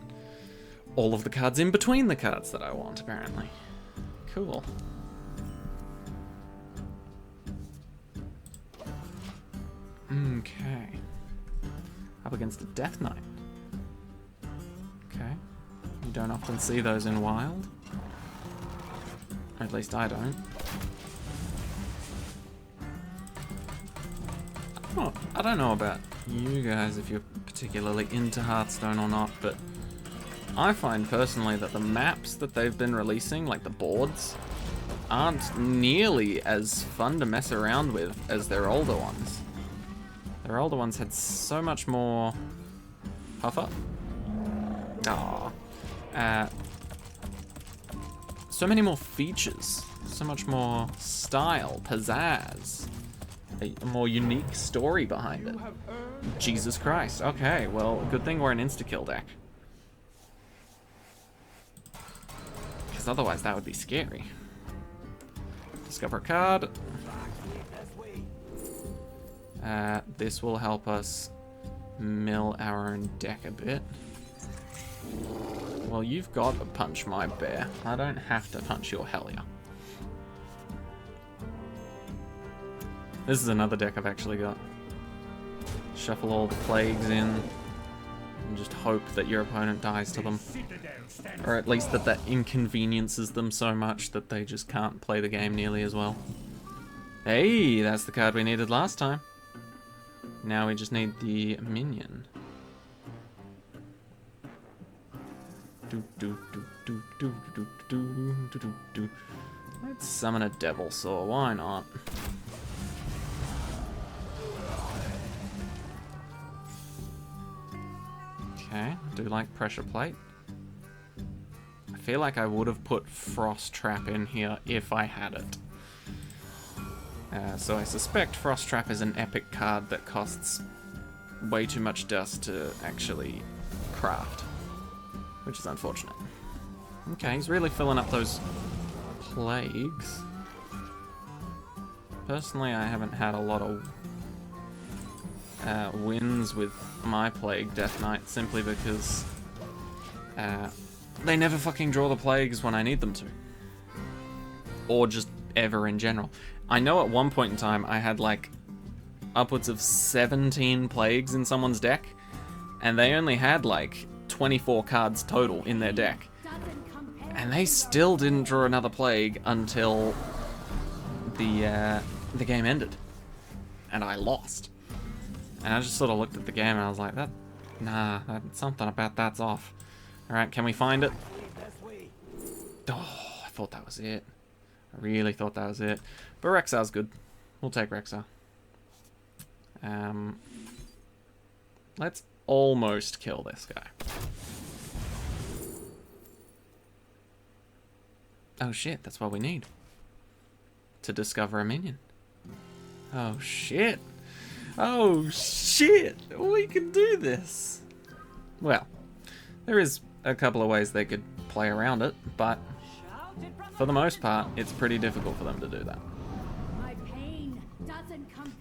S1: all of the cards in between the cards that I want, apparently. Cool. Okay. Up against a Death Knight. Okay. You don't often see those in Wild. At least I don't. Oh, I don't know about you guys if you're particularly into Hearthstone or not, but I find personally that the maps that they've been releasing, like the boards, aren't nearly as fun to mess around with as their older ones. Their older ones had so much more puffer. So many more features, so much more style, pizzazz, a more unique story behind it. Jesus Christ. Okay, well, good thing we're an insta-kill deck. Because otherwise that would be scary. Discover a card. This will help us mill our own deck a bit. Well, you've got to punch my bear. I don't have to punch your Hellier. This is another deck I've actually got. Shuffle all the plagues in and just hope that your opponent dies to them. Or at least that inconveniences them so much that they just can't play the game nearly as well. Hey, that's the card we needed last time. Now we just need the minion. Let's summon a Devil Saw, why not? Okay, I do like Pressure Plate. I feel like I would have put Frost Trap in here if I had it. So I suspect Frost Trap is an epic card that costs way too much dust to actually craft, which is unfortunate. Okay, he's really filling up those plagues. Personally, I haven't had a lot of wins with my plague Death Knight simply because they never fucking draw the plagues when I need them to. Or just ever in general. I know at one point in time I had like upwards of 17 plagues in someone's deck, and they only had like 24 cards total in their deck. And they still didn't draw another plague until the game ended. And I lost. And I just sort of looked at the game and I was like, something about that's off. Alright, can we find it? Oh, I thought that was it. I really thought that was it. But Rexar's good. We'll take Rexar. Let's almost kill this guy. Oh shit, that's what we need. To discover a minion. Oh shit. Oh shit, we can do this. Well, there is a couple of ways they could play around it, but for the most part, it's pretty difficult for them to do that.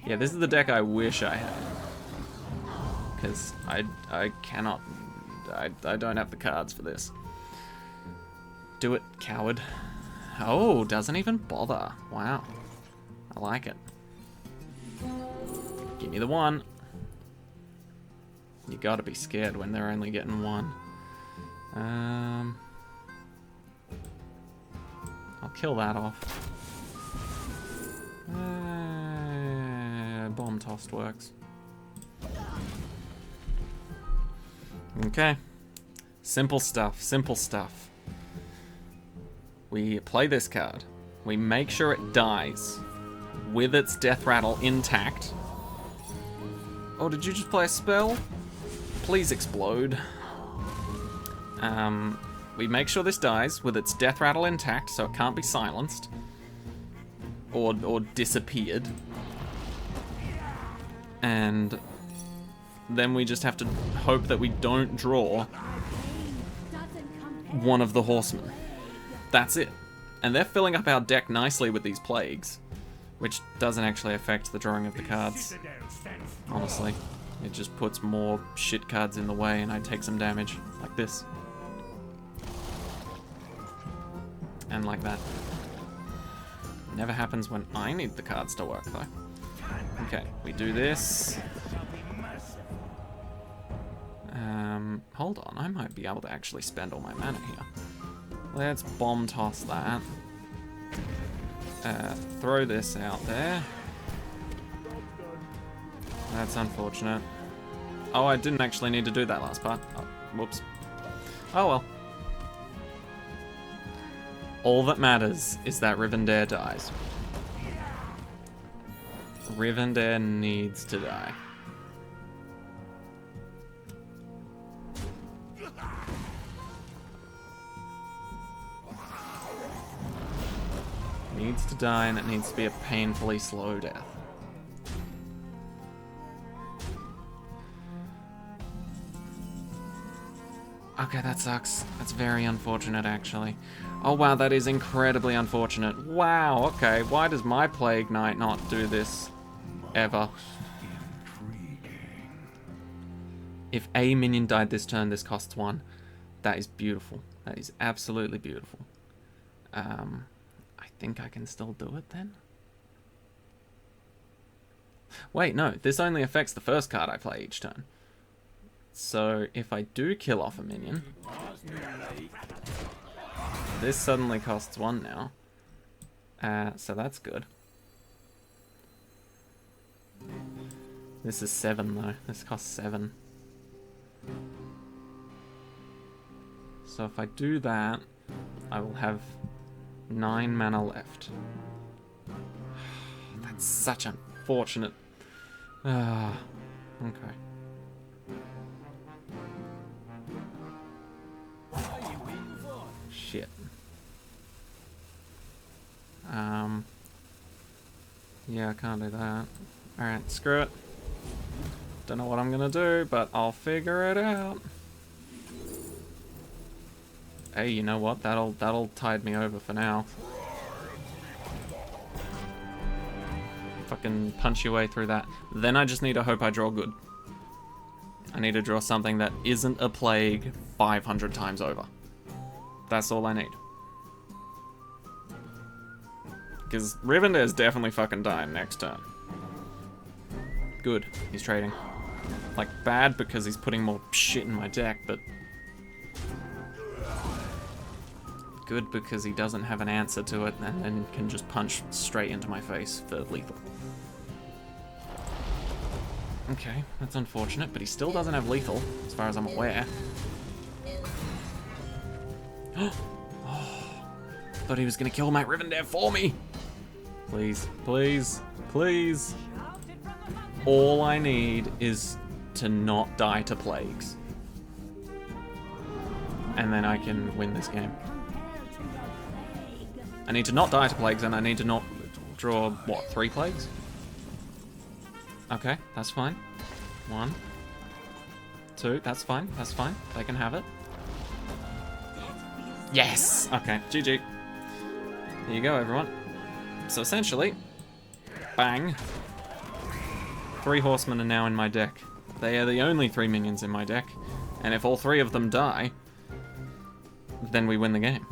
S1: Yeah, this is the deck I wish I had. Because I cannot, I don't have the cards for this. Do it, coward. Oh, doesn't even bother. Wow. I like it. Give me the one. You gotta be scared when they're only getting one. I'll kill that off. Bomb tossed works. Okay. Simple stuff, simple stuff. We play this card. We make sure it dies with its death rattle intact. Oh, did you just play a spell? Please explode. We make sure this dies with its death rattle intact, so it can't be silenced. Or disappeared. And then we just have to hope that we don't draw one of the horsemen. That's it. And they're filling up our deck nicely with these plagues, which doesn't actually affect the drawing of the cards. Honestly, it just puts more shit cards in the way and I take some damage, like this. And like that. Never happens when I need the cards to work though. Okay, we do this. Hold on, I might be able to actually spend all my mana here. Let's bomb toss that. Throw this out there. That's unfortunate. Oh, I didn't actually need to do that last part. Oh, whoops. Oh well. All that matters is that Rivendare dies. Rivendare needs to die. Needs to die, and it needs to be a painfully slow death. Okay, that sucks. That's very unfortunate, actually. Oh wow, that is incredibly unfortunate. Wow, okay. Why does my Plague Knight not do this ever? If a minion died this turn, this costs 1. That is beautiful. That is absolutely beautiful. I think I can still do it then? Wait, no. This only affects the first card I play each turn. So, if I do kill off a minion, this suddenly costs 1 now. So that's good. This is 7 though. This costs 7. So if I do that, I will have 9 mana left. That's such unfortunate. Okay. Shit. Yeah, I can't do that. Alright, screw it. Don't know what I'm gonna do, but I'll figure it out. Hey, you know what? That'll tide me over for now. Fucking punch your way through that. Then I just need to hope I draw good. I need to draw something that isn't a plague 500 times over. That's all I need. Because Rivendare's definitely fucking dying next turn. Good, he's trading. Like, bad because he's putting more shit in my deck, but... good because he doesn't have an answer to it and then can just punch straight into my face for lethal. Okay, that's unfortunate, but he still doesn't have lethal, as far as I'm aware. Oh, thought he was gonna kill my Rivendare for me! Please, please, please. All I need is to not die to plagues. And then I can win this game. I need to not die to plagues, and I need to not draw, what, 3 plagues? Okay, that's fine. 1, 2, that's fine, that's fine. They can have it. Yes! Okay, GG. Here you go, everyone. So essentially, bang. 3 horsemen are now in my deck. They are the only 3 minions in my deck. And if all 3 of them die, then we win the game.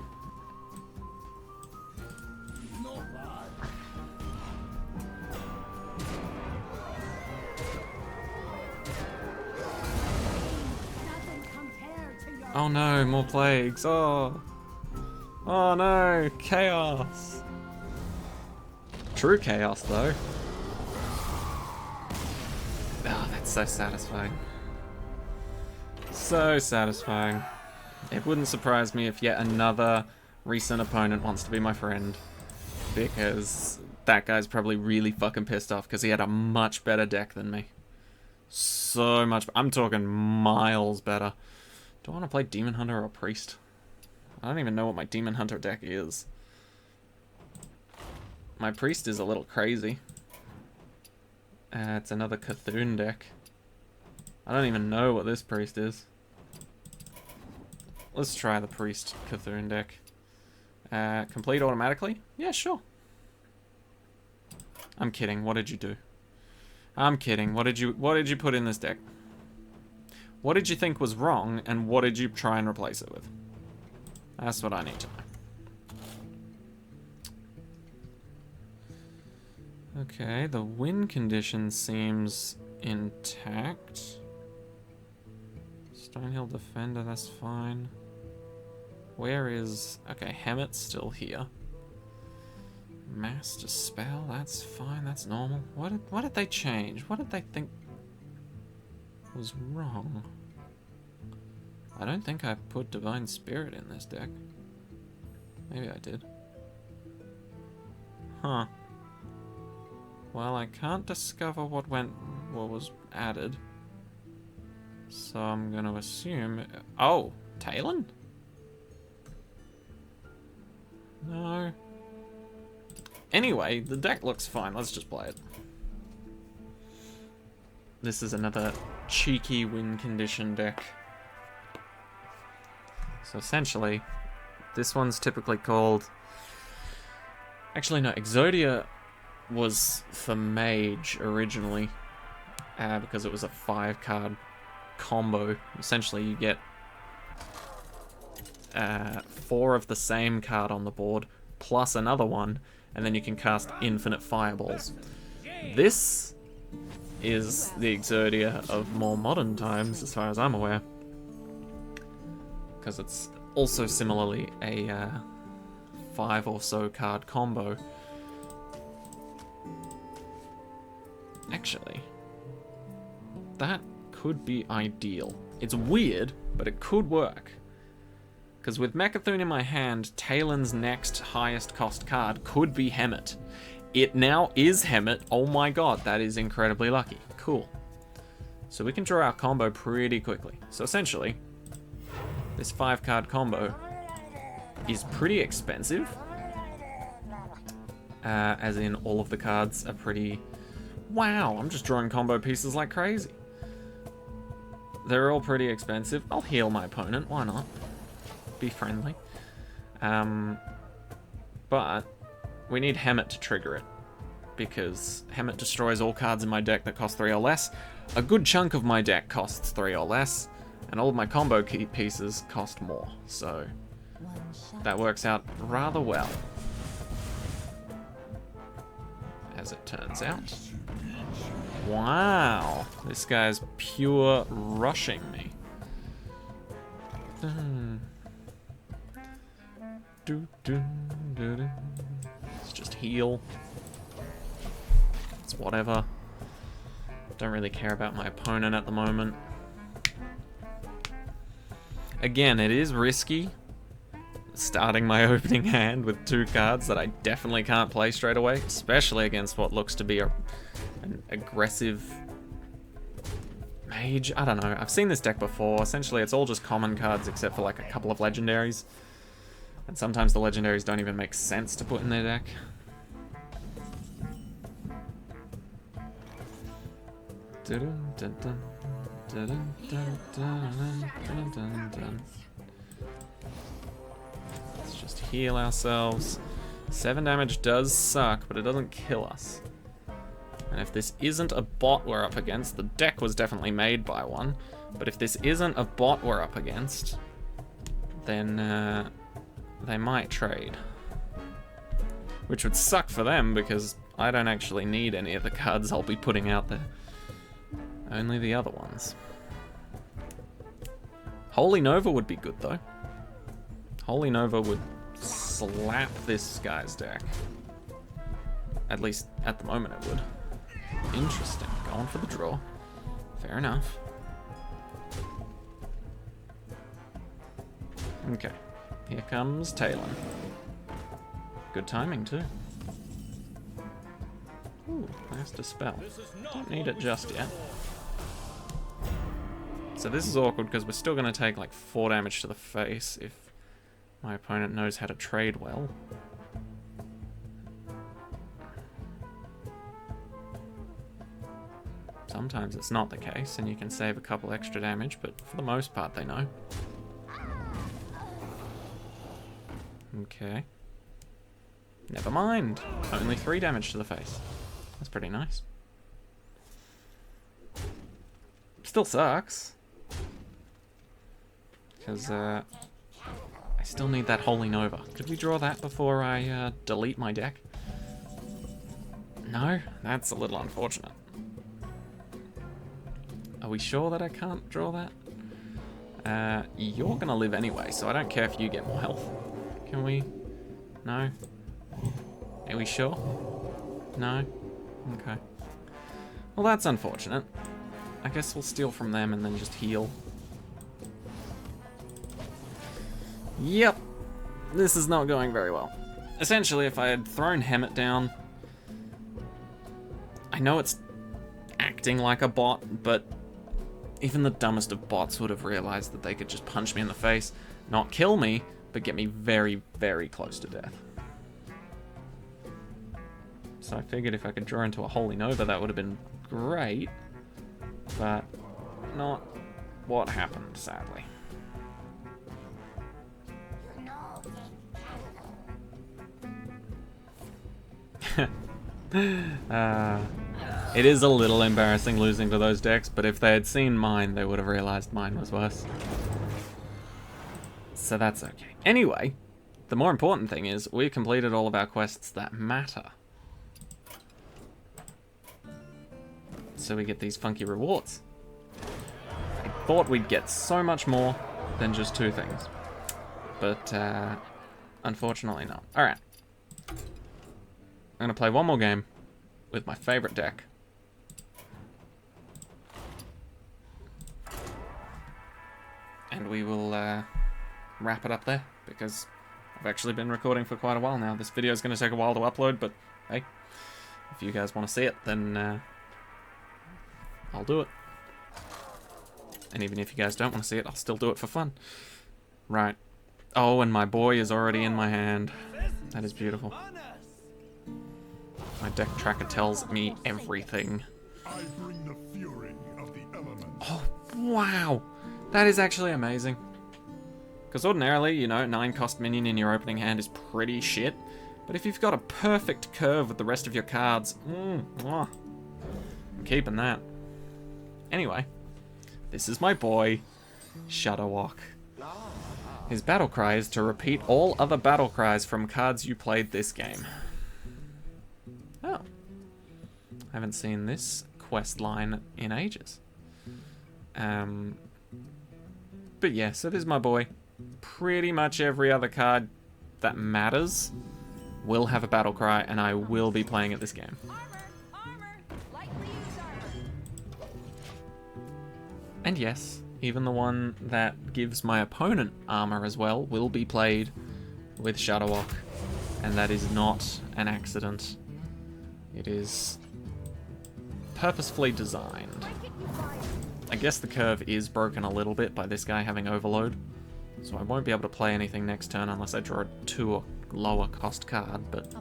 S1: Oh no, more plagues. Oh. Oh no, chaos. True chaos though. Oh, that's so satisfying. So satisfying. It wouldn't surprise me if yet another recent opponent wants to be my friend. Because that guy's probably really fucking pissed off because he had a much better deck than me. So much. I'm talking miles better. Do I want to play Demon Hunter or Priest? I don't even know what my Demon Hunter deck is. My Priest is a little crazy. It's another Cthulhu deck. I don't even know what this Priest is. Let's try the Priest Cthulhu deck. Complete automatically? Yeah, sure. I'm kidding. What did you do? I'm kidding. What did you put in this deck? What did you think was wrong, and what did you try and replace it with? That's what I need to know. Okay, the win condition seems intact. Stonehill Defender, that's fine. Where is... okay, Hemmett's still here. Master Spell, that's fine, that's normal. What did they change? What did they think was wrong? I don't think I put Divine Spirit in this deck. Maybe I did. Huh. Well, I can't discover what was added. So I'm gonna assume... oh! Talon? No. Anyway, the deck looks fine. Let's just play it. This is another cheeky win condition deck. So essentially, this one's typically called... actually no, Exodia was for Mage originally, because it was a 5-card combo. Essentially you get 4 of the same card on the board, plus another one, and then you can cast infinite fireballs. This is the Exodia of more modern times, as far as I'm aware. Because it's also similarly a 5 or so card combo. Actually, that could be ideal. It's weird, but it could work. Because with Mecha'thun in my hand, Talon's next highest cost card could be Hemmet. It now is Hemmet. Oh my god, that is incredibly lucky. Cool. So we can draw our combo pretty quickly. So essentially, this 5-card combo is pretty expensive. As in, all of the cards are pretty... wow, I'm just drawing combo pieces like crazy. They're all pretty expensive. I'll heal my opponent, why not? be friendly. But we need Hemet to trigger it, because Hemet destroys all cards in my deck that cost 3 or less. A good chunk of my deck costs 3 or less, and all of my combo key pieces cost more, so that works out rather well, as it turns out. Wow, this guy's pure rushing me. Let's just heal. It's whatever. Don't really care about my opponent at the moment. Again, it is risky starting my opening hand with 2 cards that I definitely can't play straight away, especially against what looks to be an aggressive mage. I don't know. I've seen this deck before. Essentially, it's all just common cards except for like a couple of legendaries. And sometimes the legendaries don't even make sense to put in their deck. Let's just heal ourselves. 7 damage does suck, but it doesn't kill us. And if this isn't a bot we're up against, the deck was definitely made by one, but if this isn't a bot we're up against, then they might trade. Which would suck for them, because I don't actually need any of the cards I'll be putting out there. Only the other ones. Holy Nova would be good, though. Holy Nova would slap this guy's deck. At least, at the moment it would. Interesting. Going for the draw. Fair enough. Okay. Here comes Talon. Good timing, too. Ooh, nice dispel. Don't need it just yet. So this is awkward because we're still going to take like 4 damage to the face if my opponent knows how to trade well. Sometimes it's not the case and you can save a couple extra damage, but for the most part they know. Okay. Never mind. Only 3 damage to the face. That's pretty nice. Still sucks. Because, I still need that Holy Nova. Could we draw that before I, delete my deck? No? That's a little unfortunate. Are we sure that I can't draw that? You're gonna live anyway, so I don't care if you get more health. Can we? No? Are we sure? No? Okay. Well, that's unfortunate. I guess we'll steal from them and then just heal. Yep. This is not going very well. Essentially, if I had thrown Hemet down... I know it's acting like a bot, but even the dumbest of bots would have realized that they could just punch me in the face, not kill me, but get me very, very close to death. So I figured if I could draw into a Holy Nova, that would have been great, but not what happened, sadly. It is a little embarrassing losing to those decks, but if they had seen mine, they would have realized mine was worse. So that's okay. Anyway, the more important thing is we've completed all of our quests that matter. So we get these funky rewards. I thought we'd get so much more than just 2 things. But, unfortunately not. Alright. I'm going to play one more game with my favorite deck. And we will wrap it up there, because I've actually been recording for quite a while now. This video is going to take a while to upload, but hey, if you guys want to see it, then I'll do it. And even if you guys don't want to see it, I'll still do it for fun. Right. Oh, and my boy is already in my hand. That is beautiful. My deck tracker tells me everything.
S3: I bring the fury of the elements.
S1: Oh, wow. That is actually amazing. Because ordinarily, you know, 9 cost minion in your opening hand is pretty shit. But if you've got a perfect curve with the rest of your cards, I'm keeping that. Anyway, this is my boy, Shadowwalk. His battle cry is to repeat all other battle cries from cards you played this game. Oh. I haven't seen this quest line in ages. But yeah, so this is my boy. Pretty much every other card that matters will have a battle cry, and I will be playing it this game. And yes, even the one that gives my opponent armor as well will be played with Shadowwalk, and that is not an accident. It is purposefully designed. I guess the curve is broken a little bit by this guy having overload, so I won't be able to play anything next turn unless I draw a 2 or lower cost card, but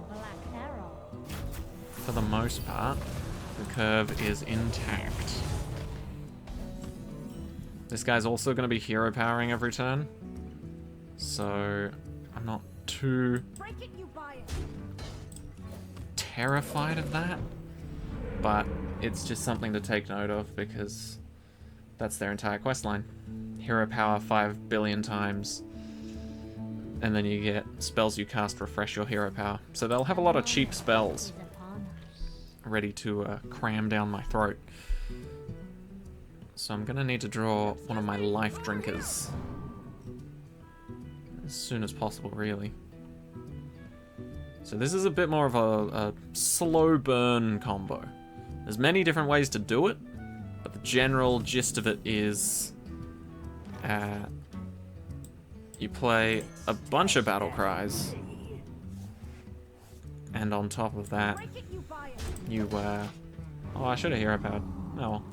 S1: for the most part, the curve is intact. This guy's also going to be hero powering every turn, so I'm not too terrified of that, but it's just something to take note of because that's their entire questline. Hero power 5 billion times, and then you get spells you cast refresh your hero power. So they'll have a lot of cheap spells ready to cram down my throat. So I'm gonna need to draw one of my life drinkers as soon as possible, really. So this is a bit more of a slow burn combo. There's many different ways to do it, but the general gist of it is you play a bunch of battle cries, and on top of that, you oh, I should have hero powered. Oh well.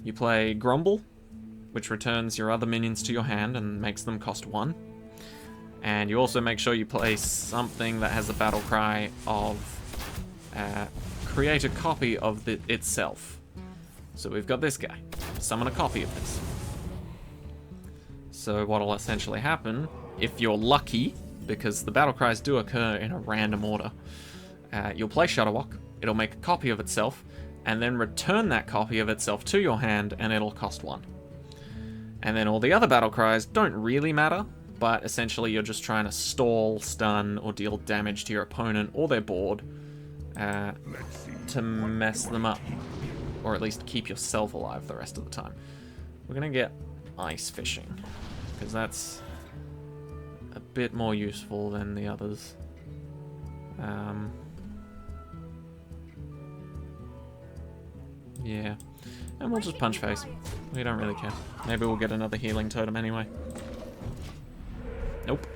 S1: You play Grumble, which returns your other minions to your hand and makes them cost 1. And you also make sure you play something that has the battle cry of create a copy of itself. So we've got this guy. Summon a copy of this. So what'll essentially happen, if you're lucky, because the battle cries do occur in a random order, you'll play Shadowwalk, it'll make a copy of itself, and then return that copy of itself to your hand, and it'll cost 1. And then all the other battle cries don't really matter, but essentially you're just trying to stall, stun, or deal damage to your opponent or their board to mess them up, or at least keep yourself alive the rest of the time. We're gonna get ice fishing, because that's a bit more useful than the others. Yeah, and we'll just punch face. We don't really care. Maybe we'll get another healing totem anyway. Nope.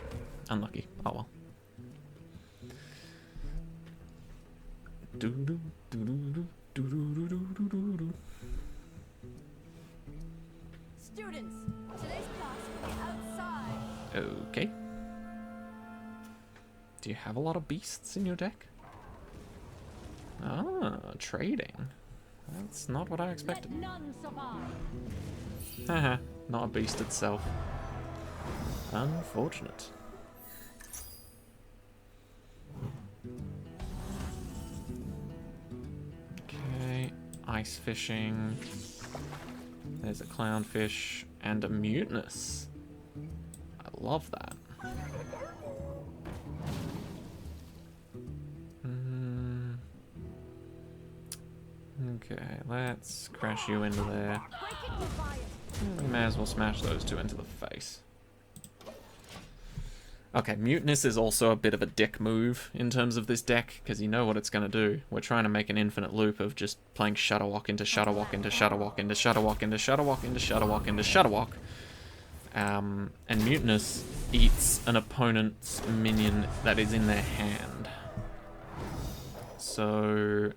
S1: Unlucky. Oh well.
S2: Students, today's class will be outside.
S1: Okay. Do you have a lot of beasts in your deck? Ah, trading. That's not what I expected.
S2: Let none survive.
S1: Haha, not a beast itself. Unfortunate. Okay, ice fishing. There's a clownfish and a mutinous. I love that. Okay, let's crash you into there. We may as well smash those two into the face. Okay, Mutinous is also a bit of a dick move in terms of this deck, because you know what it's going to do. We're trying to make an infinite loop of just playing Shadowwalk into Shadowwalk into Shadowwalk into Shadowwalk into Shadowwalk into Shadowwalk into Shadowwalk. And Mutinous eats an opponent's minion that is in their hand. So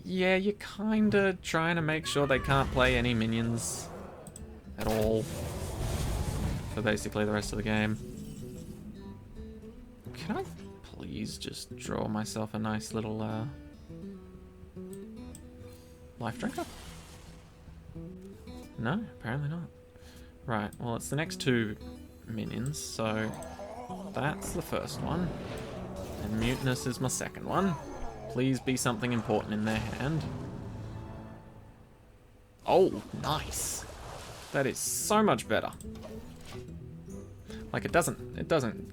S1: yeah, you're kinda trying to make sure they can't play any minions at all for basically the rest of the game. Can I please just draw myself a nice little life drinker? No, apparently not. Right, well, it's the next two minions, so that's the first one. And Mutinous is my second one. Please be something important in their hand. Oh, nice. That is so much better. Like, it doesn't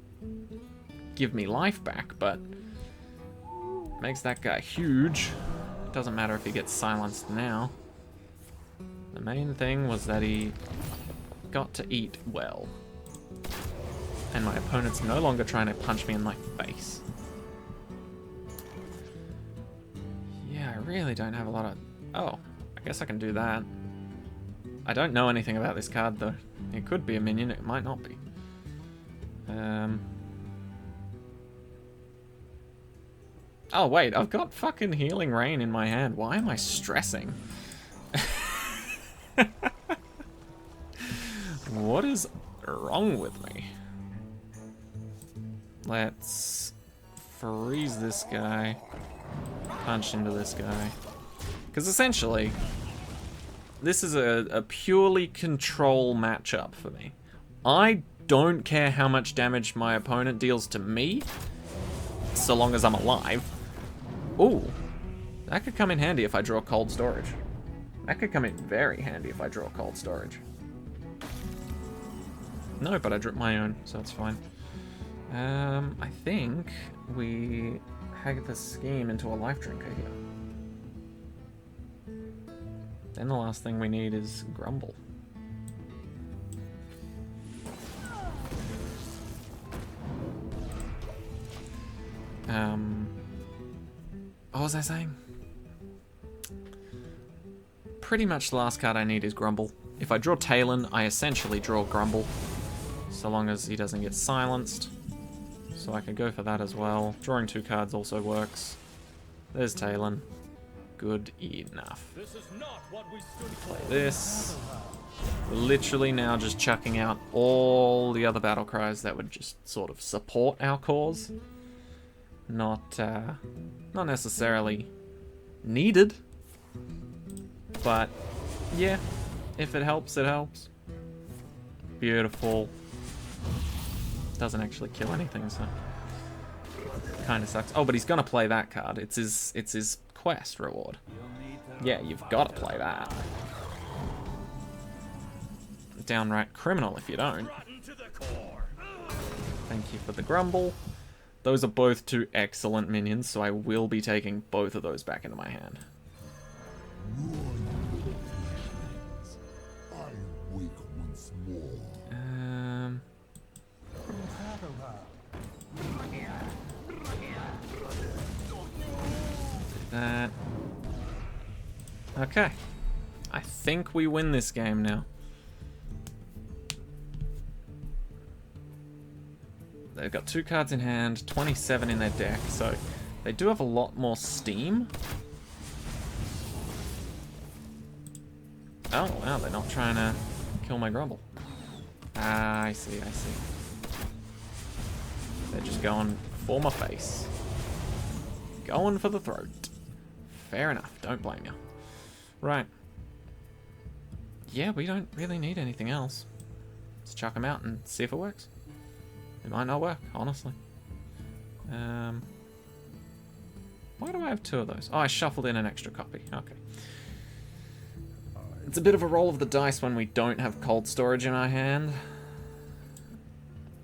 S1: give me life back, but makes that guy huge. It doesn't matter if he gets silenced now. The main thing was that he got to eat well. And my opponent's no longer trying to punch me in my face. Yeah, I really don't have a lot of... Oh, I guess I can do that. I don't know anything about this card, though. It could be a minion, it might not be. Oh, wait, I've got fucking Healing Rain in my hand. Why am I stressing? What is wrong with me? Let's freeze this guy. Punch into this guy. Because essentially, this is a purely control matchup for me. I don't care how much damage my opponent deals to me, so long as I'm alive. Ooh, that could come in handy if I draw cold storage. That could come in very handy if I draw cold storage. No, but I drew my own, so it's fine. I think we hack the scheme into a life drinker here. Then the last thing we need is Grumble. What was I saying? Pretty much the last card I need is Grumble. If I draw Talon, I essentially draw Grumble. So long as he doesn't get silenced. So I could go for that as well. Drawing two cards also works. There's Talon. Good enough. Play this. We're literally now just chucking out all the other battle cries that would just sort of support our cause. Not necessarily needed. But yeah, if it helps, it helps. Beautiful. Doesn't actually kill anything, so kind of sucks. Oh, but he's gonna play that card. It's his quest reward. Yeah, you've got to play that. Downright criminal if you don't. Thank you for the Grumble. Those are both two excellent minions, so I will be taking both of those back into my hand. That. Okay. I think we win this game now. They've got two cards in hand, 27 in their deck, so they do have a lot more steam. Oh, wow, they're not trying to kill my Grumble. Ah, I see, I see. They're just going for my face. Going for the throat. Fair enough, don't blame you. Right. Yeah, we don't really need anything else. Let's chuck them out and see if it works. It might not work, honestly. Why do I have two of those? Oh, I shuffled in an extra copy. Okay. It's a bit of a roll of the dice when we don't have cold storage in our hand.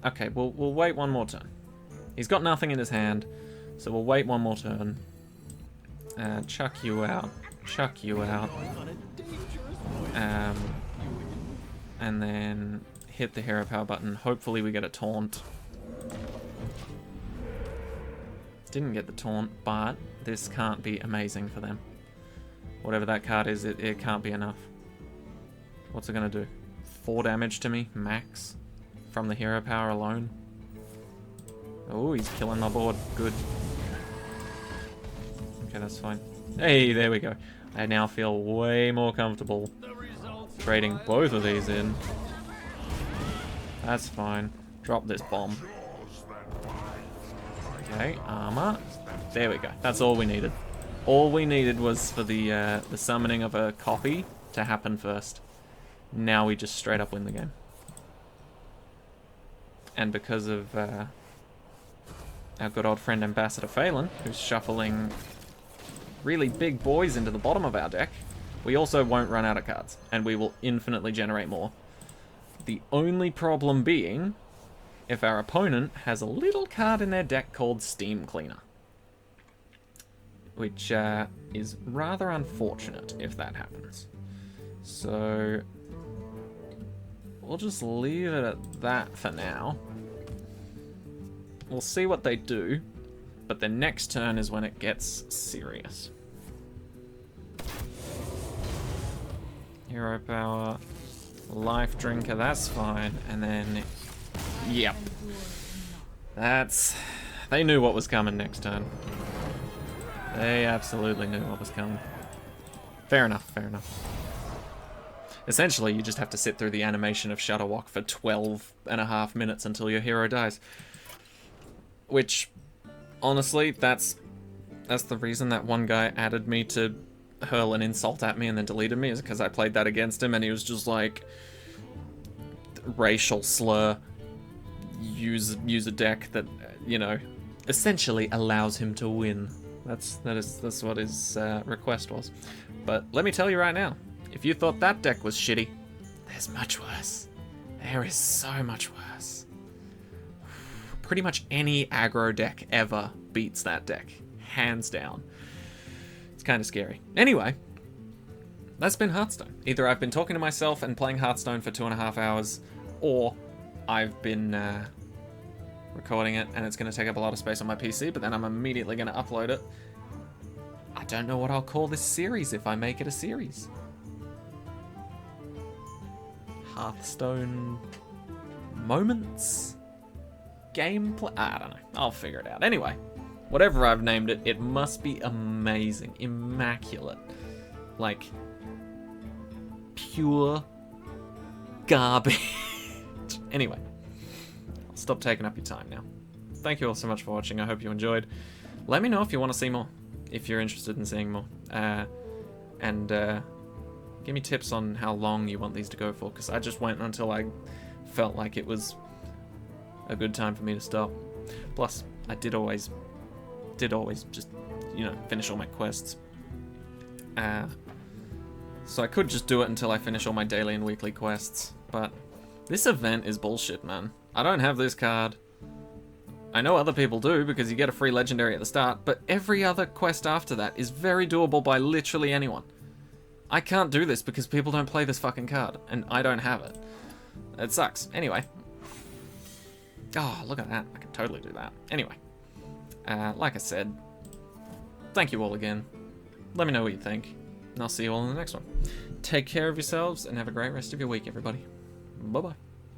S1: Okay, we'll wait one more turn. He's got nothing in his hand, so we'll wait one more turn. Chuck you out. Chuck you out. And then hit the hero power button. Hopefully we get a taunt. Didn't get the taunt, but this can't be amazing for them. Whatever that card is, it can't be enough. What's it gonna do? 4 damage to me, max, from the hero power alone. Oh, he's killing my board. Good. Okay, that's fine. Hey, there we go. I now feel way more comfortable trading both of these in. That's fine. Drop this bomb. Okay, armor. There we go. That's all we needed. All we needed was for the summoning of a copy to happen first. Now we just straight up win the game. And because of our good old friend Ambassador Phelan, who's shuffling really big boys into the bottom of our deck, we also won't run out of cards, and we will infinitely generate more. The only problem being, if our opponent has a little card in their deck called Steam Cleaner. Which is rather unfortunate if that happens. So we'll just leave it at that for now. We'll see what they do, but the next turn is when it gets serious. Hero Power, Life Drinker, that's fine, and then, yep. They knew what was coming next turn. They absolutely knew what was coming. Fair enough, fair enough. Essentially, you just have to sit through the animation of Shutterwalk for 12.5 minutes until your hero dies. Which, honestly, that's the reason that one guy added me to hurl an insult at me and then deleted me, is because I played that against him and he was just like, racial slur, use a deck that, you know, essentially allows him to win. That's what his request was. But let me tell you right now, if you thought that deck was shitty, there's much worse. There is so much worse. Pretty much any aggro deck ever beats that deck, hands down. It's kind of scary. Anyway, that's been Hearthstone. Either I've been talking to myself and playing Hearthstone for 2.5 hours, or I've been recording it and it's going to take up a lot of space on my PC, but then I'm immediately going to upload it. I don't know what I'll call this series if I make it a series. Hearthstone moments? Gameplay? I don't know. I'll figure it out. Anyway, whatever I've named it, it must be amazing, immaculate. Like, pure garbage. Anyway, I'll stop taking up your time now. Thank you all so much for watching. I hope you enjoyed. Let me know if you want to see more, if you're interested in seeing more. And give me tips on how long you want these to go for, because I just went until I felt like it was a good time for me to stop. Plus, I did always just, you know, finish all my quests. So I could just do it until I finish all my daily and weekly quests, but this event is bullshit, man. I don't have this card. I know other people do because you get a free legendary at the start, but every other quest after that is very doable by literally anyone. I can't do this because people don't play this fucking card, and I don't have it. It sucks. Anyway. Oh, look at that. I can totally do that. Anyway. Like I said, thank you all again. Let me know what you think, and I'll see you all in the next one. Take care of yourselves, and have a great rest of your week, everybody. Bye-bye.